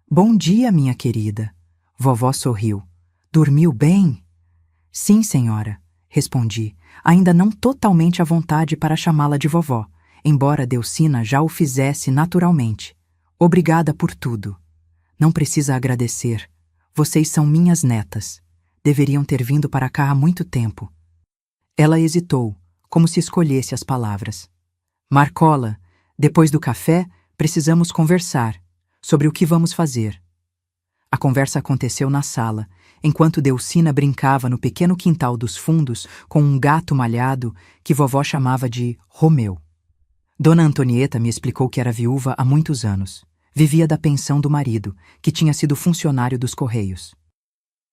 Bom dia, minha querida. Vovó sorriu. Dormiu bem? Sim, senhora, respondi, ainda não totalmente à vontade para chamá-la de vovó, embora Delcina já o fizesse naturalmente. Obrigada por tudo. Não precisa agradecer. Vocês são minhas netas. Deveriam ter vindo para cá há muito tempo. Ela hesitou, como se escolhesse as palavras. Marcola, depois do café, precisamos conversar sobre o que vamos fazer. A conversa aconteceu na sala, enquanto Delcina brincava no pequeno quintal dos fundos com um gato malhado que vovó chamava de Romeu. Dona Antonieta me explicou que era viúva há muitos anos. Vivia da pensão do marido, que tinha sido funcionário dos Correios.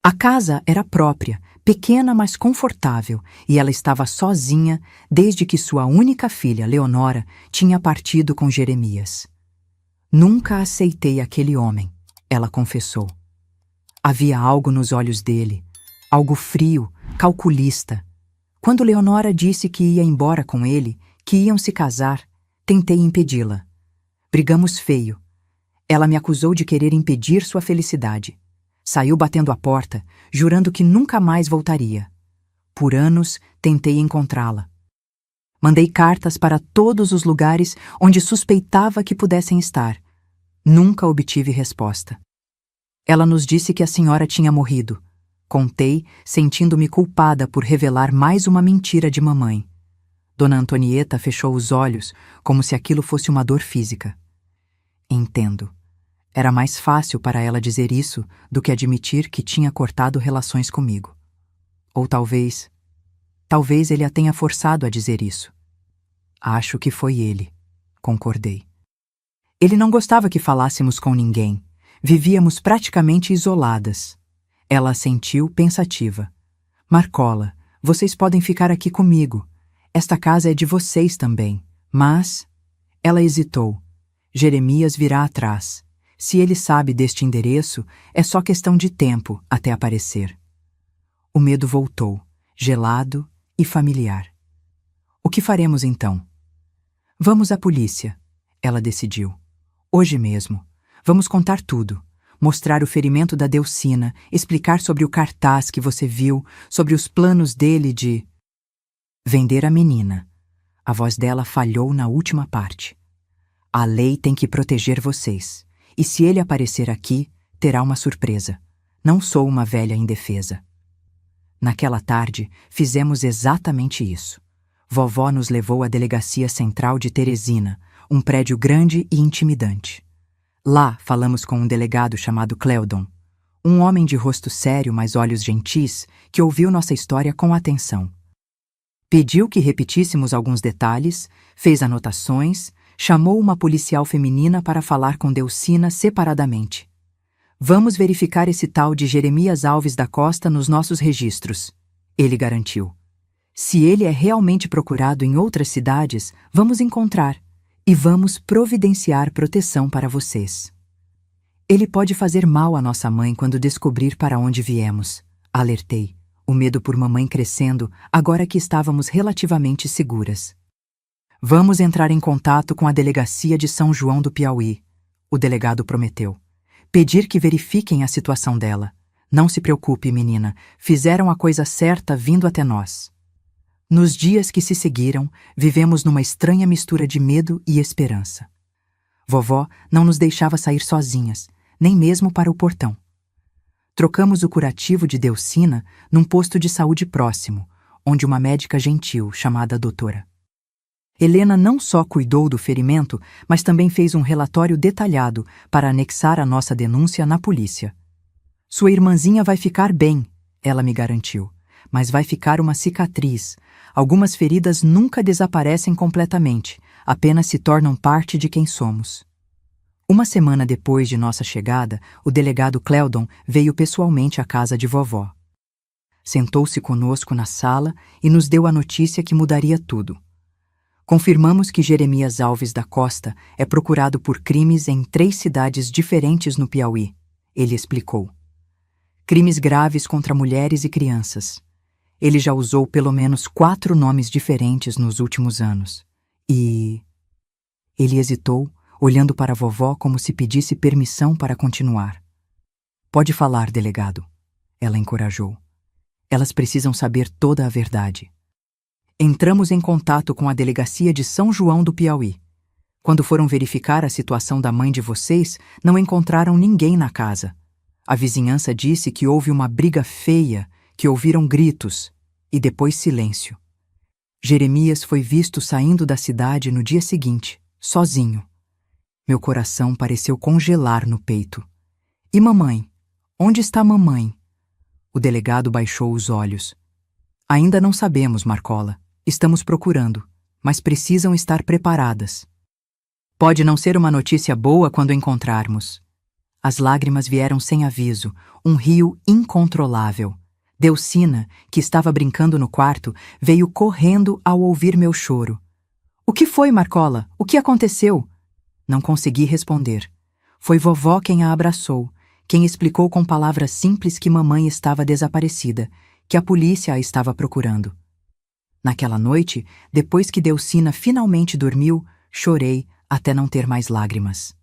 A casa era própria, pequena mas confortável, e ela estava sozinha desde que sua única filha, Leonora, tinha partido com Jeremias. Nunca aceitei aquele homem, ela confessou. Havia algo nos olhos dele, algo frio, calculista. Quando Leonora disse que ia embora com ele, que iam se casar, tentei impedi-la. Brigamos feio. Ela me acusou de querer impedir sua felicidade. Saiu batendo a porta, jurando que nunca mais voltaria. Por anos, tentei encontrá-la. Mandei cartas para todos os lugares onde suspeitava que pudessem estar. Nunca obtive resposta. Ela nos disse que a senhora tinha morrido. Contei, sentindo-me culpada por revelar mais uma mentira de mamãe. Dona Antonieta fechou os olhos, como se aquilo fosse uma dor física. Entendo. Era mais fácil para ela dizer isso do que admitir que tinha cortado relações comigo. Ou talvez ele a tenha forçado a dizer isso. Acho que foi ele, concordei. Ele não gostava que falássemos com ninguém. Vivíamos praticamente isoladas. Ela assentiu, pensativa. Marcola, vocês podem ficar aqui comigo. Esta casa é de vocês também. Mas... Ela hesitou. Jeremias virá atrás. Se ele sabe deste endereço, é só questão de tempo até aparecer. O medo voltou, gelado e familiar. O que faremos então? Vamos à polícia, ela decidiu. Hoje mesmo. Vamos contar tudo. Mostrar o ferimento da Delcina, explicar sobre o cartaz que você viu, sobre os planos dele de... Vender a menina. A voz dela falhou na última parte. A lei tem que proteger vocês. E se ele aparecer aqui, terá uma surpresa. Não sou uma velha indefesa. Naquela tarde, fizemos exatamente isso. Vovó nos levou à Delegacia Central de Teresina, um prédio grande e intimidante. Lá, falamos com um delegado chamado Cléudon, um homem de rosto sério, mas olhos gentis, que ouviu nossa história com atenção. Pediu que repetíssemos alguns detalhes, fez anotações, chamou uma policial feminina para falar com Delcina separadamente. Vamos verificar esse tal de Jeremias Alves da Costa nos nossos registros, ele garantiu. Se ele é realmente procurado em outras cidades, vamos encontrar e vamos providenciar proteção para vocês. Ele pode fazer mal à nossa mãe quando descobrir para onde viemos, alertei, o medo por mamãe crescendo agora que estávamos relativamente seguras. Vamos entrar em contato com a delegacia de São João do Piauí, o delegado prometeu. Pedir que verifiquem a situação dela. Não se preocupe, menina, fizeram a coisa certa vindo até nós. Nos dias que se seguiram, vivemos numa estranha mistura de medo e esperança. Vovó não nos deixava sair sozinhas, nem mesmo para o portão. Trocamos o curativo de Delcina num posto de saúde próximo, onde uma médica gentil chamada doutora. Helena não só cuidou do ferimento, mas também fez um relatório detalhado para anexar a nossa denúncia na polícia. Sua irmãzinha vai ficar bem, ela me garantiu, mas vai ficar uma cicatriz. Algumas feridas nunca desaparecem completamente, apenas se tornam parte de quem somos. Uma semana depois de nossa chegada, o delegado Cleldon veio pessoalmente à casa de vovó. Sentou-se conosco na sala e nos deu a notícia que mudaria tudo. Confirmamos que Jeremias Alves da Costa é procurado por crimes em 3 cidades diferentes no Piauí, ele explicou. Crimes graves contra mulheres e crianças. Ele já usou pelo menos 4 nomes diferentes nos últimos anos. E... Ele hesitou, olhando para a vovó como se pedisse permissão para continuar. Pode falar, delegado, ela encorajou. Elas precisam saber toda a verdade. Entramos em contato com a delegacia de São João do Piauí. Quando foram verificar a situação da mãe de vocês, não encontraram ninguém na casa. A vizinhança disse que houve uma briga feia, que ouviram gritos e depois silêncio. Jeremias foi visto saindo da cidade no dia seguinte, sozinho. Meu coração pareceu congelar no peito. E mamãe? Onde está mamãe? O delegado baixou os olhos. Ainda não sabemos, Marcola. Estamos procurando, mas precisam estar preparadas. Pode não ser uma notícia boa quando encontrarmos. As lágrimas vieram sem aviso, um rio incontrolável. Delcina, que estava brincando no quarto, veio correndo ao ouvir meu choro. O que foi, Marcola? O que aconteceu? Não consegui responder. Foi vovó quem a abraçou, quem explicou com palavras simples que mamãe estava desaparecida, que a polícia a estava procurando. Naquela noite, depois que Delcina finalmente dormiu, chorei até não ter mais lágrimas.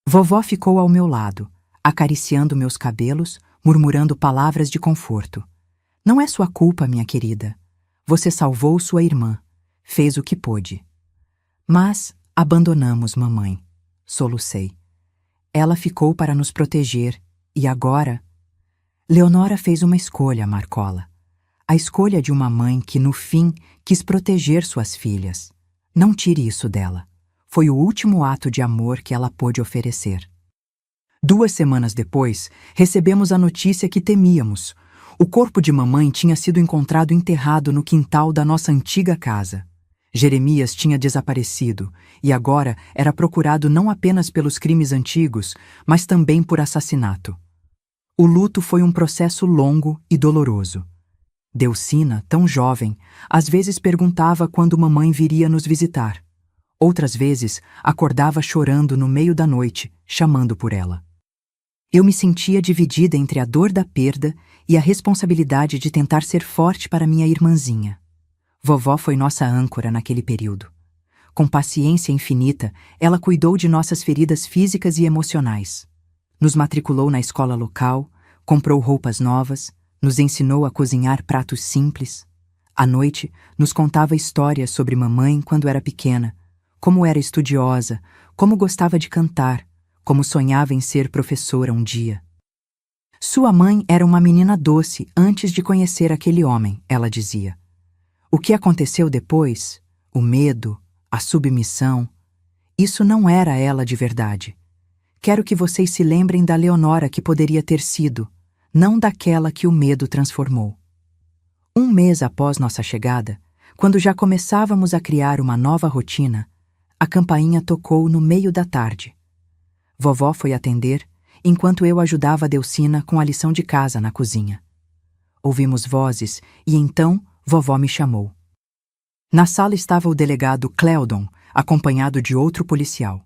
Vovó ficou ao meu lado, acariciando meus cabelos, murmurando palavras de conforto. Não é sua culpa, minha querida. Você salvou sua irmã, fez o que pôde. Mas abandonamos mamãe, solucei. Ela ficou para nos proteger e agora... Leonora fez uma escolha, Marcola. A escolha de uma mãe que, no fim, quis proteger suas filhas. Não tire isso dela. Foi o último ato de amor que ela pôde oferecer. 2 semanas depois, recebemos a notícia que temíamos. O corpo de mamãe tinha sido encontrado enterrado no quintal da nossa antiga casa. Jeremias tinha desaparecido e agora era procurado não apenas pelos crimes antigos, mas também por assassinato. O luto foi um processo longo e doloroso. Delcina, tão jovem, às vezes perguntava quando mamãe viria nos visitar. Outras vezes, acordava chorando no meio da noite, chamando por ela. Eu me sentia dividida entre a dor da perda e a responsabilidade de tentar ser forte para minha irmãzinha. Vovó foi nossa âncora naquele período. Com paciência infinita, ela cuidou de nossas feridas físicas e emocionais. Nos matriculou na escola local, comprou roupas novas, nos ensinou a cozinhar pratos simples. À noite, nos contava histórias sobre mamãe quando era pequena, como era estudiosa, como gostava de cantar, como sonhava em ser professora um dia. Sua mãe era uma menina doce antes de conhecer aquele homem, ela dizia. O que aconteceu depois, o medo, a submissão, isso não era ela de verdade. Quero que vocês se lembrem da Leonora que poderia ter sido, não daquela que o medo transformou. 1 mês após nossa chegada, quando já começávamos a criar uma nova rotina, a campainha tocou no meio da tarde. Vovó foi atender, enquanto eu ajudava a Delcina com a lição de casa na cozinha. Ouvimos vozes e então vovó me chamou. Na sala estava o delegado Cleldon, acompanhado de outro policial.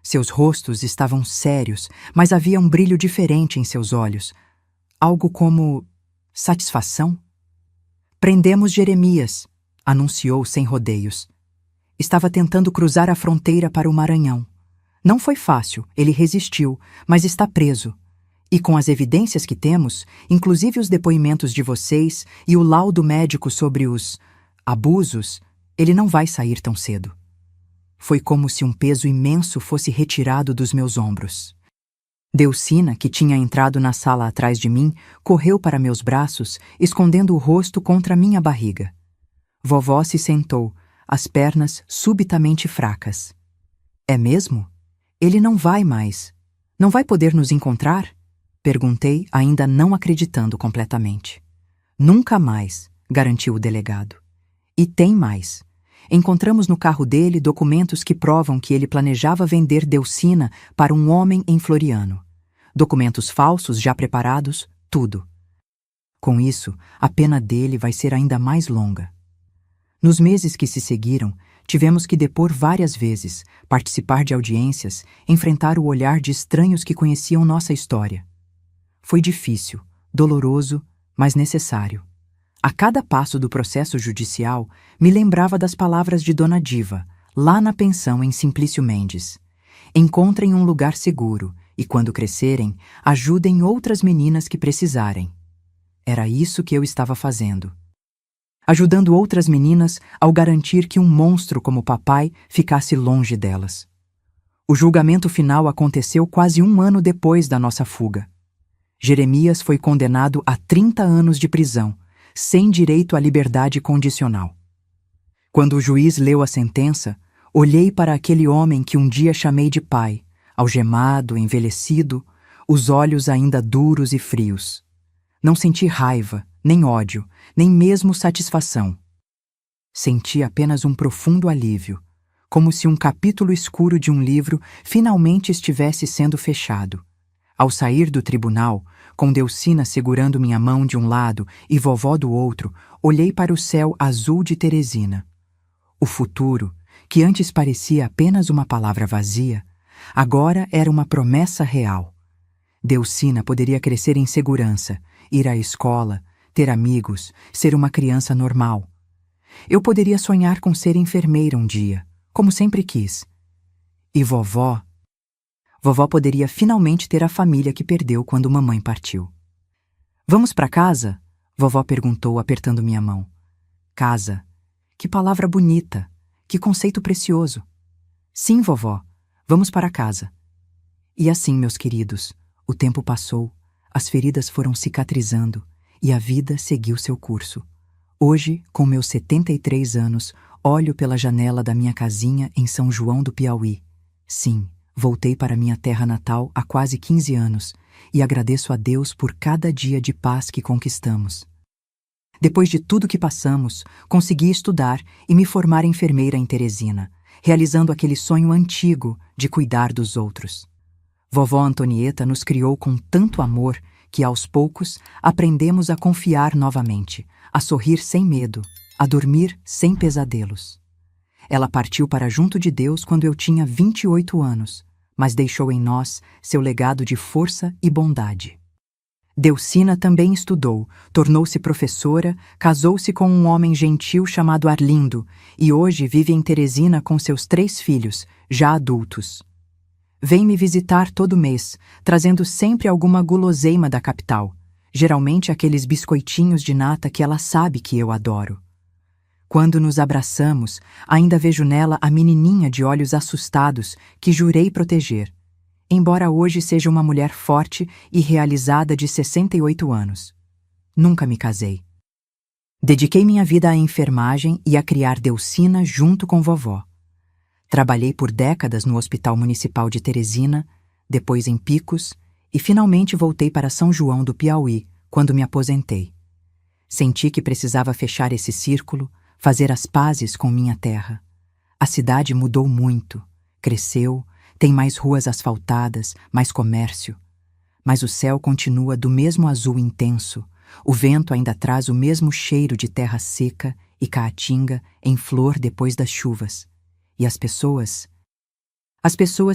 Seus rostos estavam sérios, mas havia um brilho diferente em seus olhos. Algo como satisfação. Prendemos Jeremias, anunciou sem rodeios. Estava tentando cruzar a fronteira para o Maranhão. Não foi fácil, ele resistiu, mas está preso. E com as evidências que temos, inclusive os depoimentos de vocês e o laudo médico sobre os abusos, ele não vai sair tão cedo. Foi como se um peso imenso fosse retirado dos meus ombros. Delcina, que tinha entrado na sala atrás de mim, correu para meus braços, escondendo o rosto contra minha barriga. Vovó se sentou, as pernas subitamente fracas. É mesmo? Ele não vai mais. Não vai poder nos encontrar? Perguntei, ainda não acreditando completamente. Nunca mais, garantiu o delegado. E tem mais. Encontramos no carro dele documentos que provam que ele planejava vender Delcina para um homem em Floriano. Documentos falsos já preparados, tudo. Com isso, a pena dele vai ser ainda mais longa. Nos meses que se seguiram, tivemos que depor várias vezes, participar de audiências, enfrentar o olhar de estranhos que conheciam nossa história. Foi difícil, doloroso, mas necessário. A cada passo do processo judicial, me lembrava das palavras de Dona Diva, lá na pensão em Simplício Mendes. Encontrem um lugar seguro e, quando crescerem, ajudem outras meninas que precisarem. Era isso que eu estava fazendo. Ajudando outras meninas ao garantir que um monstro como papai ficasse longe delas. O julgamento final aconteceu quase 1 ano depois da nossa fuga. Jeremias foi condenado a 30 anos de prisão, sem direito à liberdade condicional. Quando o juiz leu a sentença, olhei para aquele homem que um dia chamei de pai, algemado, envelhecido, os olhos ainda duros e frios. Não senti raiva, nem ódio, nem mesmo satisfação. Senti apenas um profundo alívio, como se um capítulo escuro de um livro finalmente estivesse sendo fechado. Ao sair do tribunal, com Delcina segurando minha mão de um lado e vovó do outro, olhei para o céu azul de Teresina. O futuro, que antes parecia apenas uma palavra vazia, agora era uma promessa real. Delcina poderia crescer em segurança, ir à escola, ter amigos, ser uma criança normal. Eu poderia sonhar com ser enfermeira um dia, como sempre quis. E vovó poderia finalmente ter a família que perdeu quando mamãe partiu. Vamos para casa? Vovó perguntou, apertando minha mão. Casa. Que palavra bonita. Que conceito precioso. Sim, vovó. Vamos para casa. E assim, meus queridos, o tempo passou, as feridas foram cicatrizando e a vida seguiu seu curso. Hoje, com meus 73 anos, olho pela janela da minha casinha em São João do Piauí. Sim, voltei para minha terra natal há quase 15 anos e agradeço a Deus por cada dia de paz que conquistamos. Depois de tudo que passamos, consegui estudar e me formar enfermeira em Teresina, realizando aquele sonho antigo de cuidar dos outros. Vovó Antonieta nos criou com tanto amor que, aos poucos, aprendemos a confiar novamente, a sorrir sem medo, a dormir sem pesadelos. Ela partiu para junto de Deus quando eu tinha 28 anos, mas deixou em nós seu legado de força e bondade. Delcina também estudou, tornou-se professora, casou-se com um homem gentil chamado Arlindo e hoje vive em Teresina com seus 3 filhos, já adultos. Vem me visitar todo mês, trazendo sempre alguma guloseima da capital, geralmente aqueles biscoitinhos de nata que ela sabe que eu adoro. Quando nos abraçamos, ainda vejo nela a menininha de olhos assustados que jurei proteger, embora hoje seja uma mulher forte e realizada de 68 anos. Nunca me casei. Dediquei minha vida à enfermagem e a criar Delcina junto com vovó. Trabalhei por décadas no Hospital Municipal de Teresina, depois em Picos, e finalmente voltei para São João do Piauí, quando me aposentei. Senti que precisava fechar esse círculo, fazer as pazes com minha terra. A cidade mudou muito, cresceu, tem mais ruas asfaltadas, mais comércio. Mas o céu continua do mesmo azul intenso, o vento ainda traz o mesmo cheiro de terra seca e caatinga em flor depois das chuvas. E as pessoas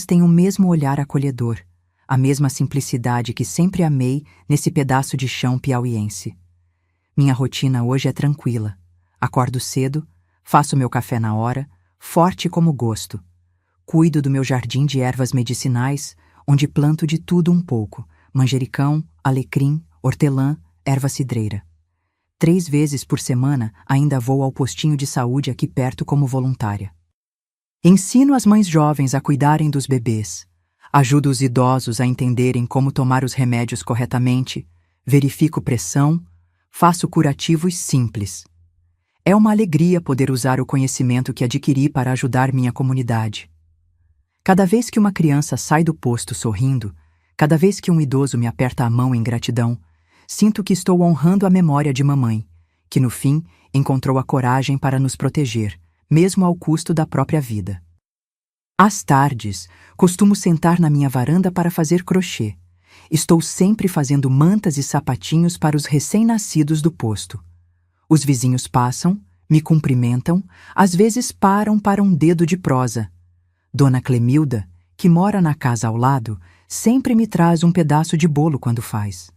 têm o mesmo olhar acolhedor, a mesma simplicidade que sempre amei nesse pedaço de chão piauiense. Minha rotina hoje é tranquila. Acordo cedo, faço meu café na hora, forte como gosto. Cuido do meu jardim de ervas medicinais, onde planto de tudo um pouco: manjericão, alecrim, hortelã, erva cidreira. 3 vezes por semana ainda vou ao postinho de saúde aqui perto como voluntária. Ensino as mães jovens a cuidarem dos bebês. Ajudo os idosos a entenderem como tomar os remédios corretamente. Verifico pressão. Faço curativos simples. É uma alegria poder usar o conhecimento que adquiri para ajudar minha comunidade. Cada vez que uma criança sai do posto sorrindo, cada vez que um idoso me aperta a mão em gratidão, sinto que estou honrando a memória de mamãe, que no fim encontrou a coragem para nos proteger, mesmo ao custo da própria vida. Às tardes, costumo sentar na minha varanda para fazer crochê. Estou sempre fazendo mantas e sapatinhos para os recém-nascidos do posto. Os vizinhos passam, me cumprimentam, às vezes param para um dedo de prosa. Dona Clemilda, que mora na casa ao lado, sempre me traz um pedaço de bolo quando faz.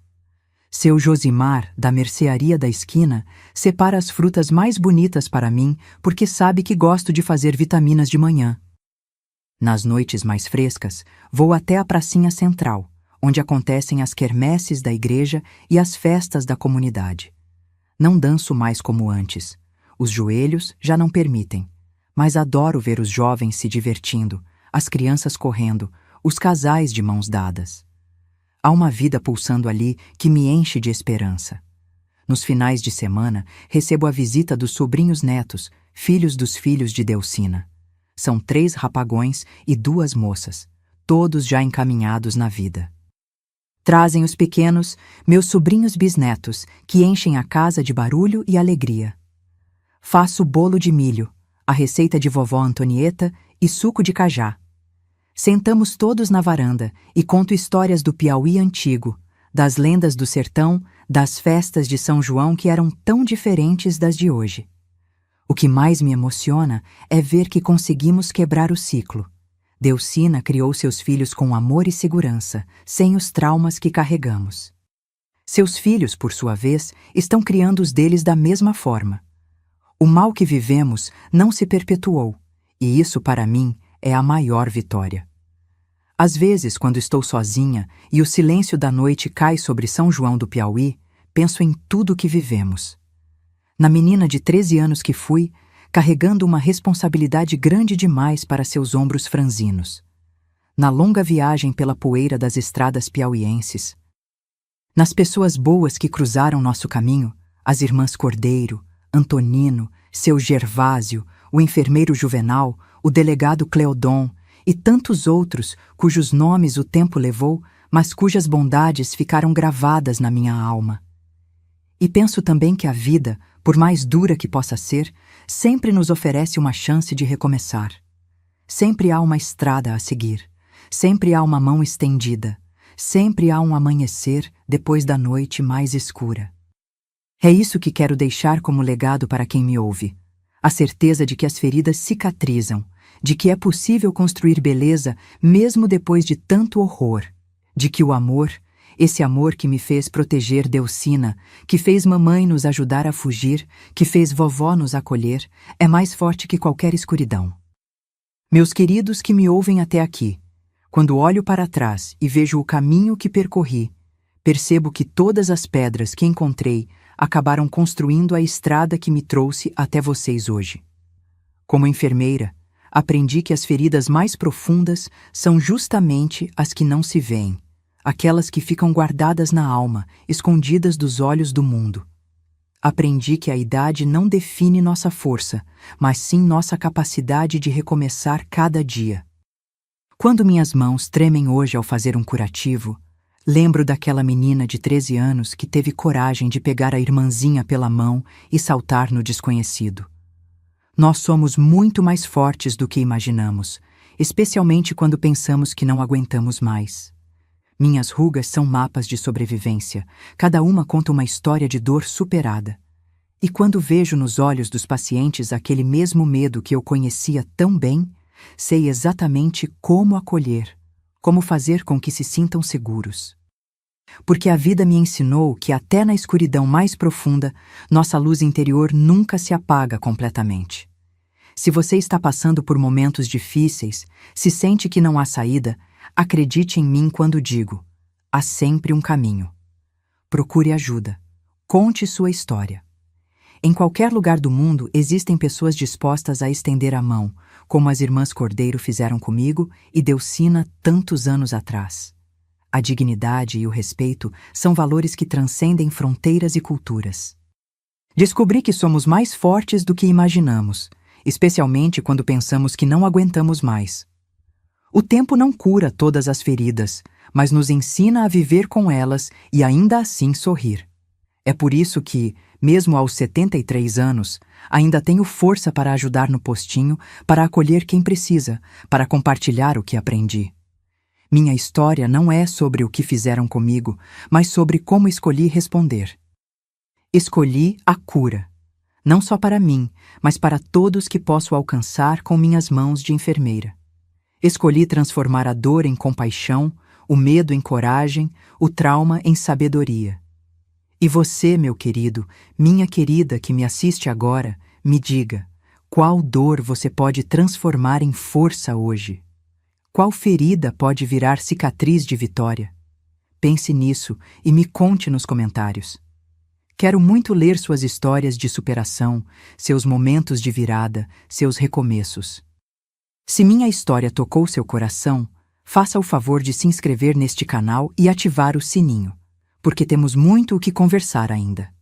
Seu Josimar, da mercearia da esquina, separa as frutas mais bonitas para mim porque sabe que gosto de fazer vitaminas de manhã. Nas noites mais frescas, vou até a pracinha central, onde acontecem as quermesses da igreja e as festas da comunidade. Não danço mais como antes. Os joelhos já não permitem, mas adoro ver os jovens se divertindo, as crianças correndo, os casais de mãos dadas. Há uma vida pulsando ali que me enche de esperança. Nos finais de semana, recebo a visita dos sobrinhos netos, filhos dos filhos de Delcina. São 3 rapagões e 2 moças, todos já encaminhados na vida. Trazem os pequenos, meus sobrinhos bisnetos, que enchem a casa de barulho e alegria. Faço bolo de milho, a receita de vovó Antonieta e suco de cajá. Sentamos todos na varanda e conto histórias do Piauí antigo, das lendas do sertão, das festas de São João que eram tão diferentes das de hoje. O que mais me emociona é ver que conseguimos quebrar o ciclo. Delcina criou seus filhos com amor e segurança, sem os traumas que carregamos. Seus filhos, por sua vez, estão criando os deles da mesma forma. O mal que vivemos não se perpetuou, e isso, para mim, é a maior vitória. Às vezes, quando estou sozinha e o silêncio da noite cai sobre São João do Piauí, penso em tudo o que vivemos. Na menina de 13 anos que fui, carregando uma responsabilidade grande demais para seus ombros franzinos. Na longa viagem pela poeira das estradas piauienses. Nas pessoas boas que cruzaram nosso caminho, as irmãs Cordeiro, Antonino, seu Gervásio, o enfermeiro Juvenal, o delegado Cleodon e tantos outros cujos nomes o tempo levou, mas cujas bondades ficaram gravadas na minha alma. E penso também que a vida, por mais dura que possa ser, sempre nos oferece uma chance de recomeçar. Sempre há uma estrada a seguir, sempre há uma mão estendida, sempre há um amanhecer depois da noite mais escura. É isso que quero deixar como legado para quem me ouve. A certeza de que as feridas cicatrizam, de que é possível construir beleza mesmo depois de tanto horror, de que o amor, esse amor que me fez proteger Delcina, que fez mamãe nos ajudar a fugir, que fez vovó nos acolher, é mais forte que qualquer escuridão. Meus queridos que me ouvem até aqui, quando olho para trás e vejo o caminho que percorri, percebo que todas as pedras que encontrei acabaram construindo a estrada que me trouxe até vocês hoje. Como enfermeira, aprendi que as feridas mais profundas são justamente as que não se veem, aquelas que ficam guardadas na alma, escondidas dos olhos do mundo. Aprendi que a idade não define nossa força, mas sim nossa capacidade de recomeçar cada dia. Quando minhas mãos tremem hoje ao fazer um curativo, lembro daquela menina de 13 anos que teve coragem de pegar a irmãzinha pela mão e saltar no desconhecido. Nós somos muito mais fortes do que imaginamos, especialmente quando pensamos que não aguentamos mais. Minhas rugas são mapas de sobrevivência, cada uma conta uma história de dor superada. E quando vejo nos olhos dos pacientes aquele mesmo medo que eu conhecia tão bem, sei exatamente como acolher, como fazer com que se sintam seguros. Porque a vida me ensinou que até na escuridão mais profunda, nossa luz interior nunca se apaga completamente. Se você está passando por momentos difíceis, se sente que não há saída, acredite em mim quando digo: há sempre um caminho. Procure ajuda. Conte sua história. Em qualquer lugar do mundo existem pessoas dispostas a estender a mão, como as irmãs Cordeiro fizeram comigo e Delcina tantos anos atrás. A dignidade e o respeito são valores que transcendem fronteiras e culturas. Descobri que somos mais fortes do que imaginamos, especialmente quando pensamos que não aguentamos mais. O tempo não cura todas as feridas, mas nos ensina a viver com elas e ainda assim sorrir. É por isso que, Mesmo aos 73 anos, ainda tenho força para ajudar no postinho, para acolher quem precisa, para compartilhar o que aprendi. Minha história não é sobre o que fizeram comigo, mas sobre como escolhi responder. Escolhi a cura, não só para mim, mas para todos que posso alcançar com minhas mãos de enfermeira. Escolhi transformar a dor em compaixão, o medo em coragem, o trauma em sabedoria. E você, meu querido, minha querida que me assiste agora, me diga, qual dor você pode transformar em força hoje? Qual ferida pode virar cicatriz de vitória? Pense nisso e me conte nos comentários. Quero muito ler suas histórias de superação, seus momentos de virada, seus recomeços. Se minha história tocou seu coração, faça o favor de se inscrever neste canal e ativar o sininho, porque temos muito o que conversar ainda.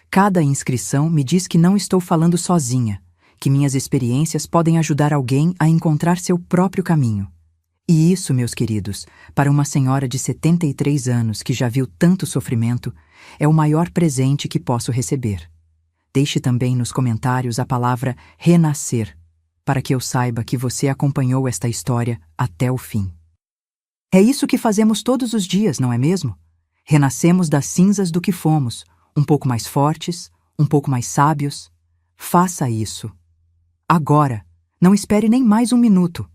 Cada inscrição me diz que não estou falando sozinha, que minhas experiências podem ajudar alguém a encontrar seu próprio caminho. E isso, meus queridos, para uma senhora de 73 anos que já viu tanto sofrimento, é o maior presente que posso receber. Deixe também nos comentários a palavra renascer, para que eu saiba que você acompanhou esta história até o fim. É isso que fazemos todos os dias, não é mesmo? Renascemos das cinzas do que fomos, um pouco mais fortes, um pouco mais sábios. Faça isso. Agora, não espere nem mais um minuto.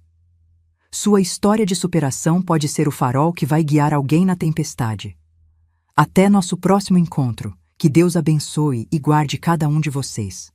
Sua história de superação pode ser o farol que vai guiar alguém na tempestade. Até nosso próximo encontro. Que Deus abençoe e guarde cada um de vocês.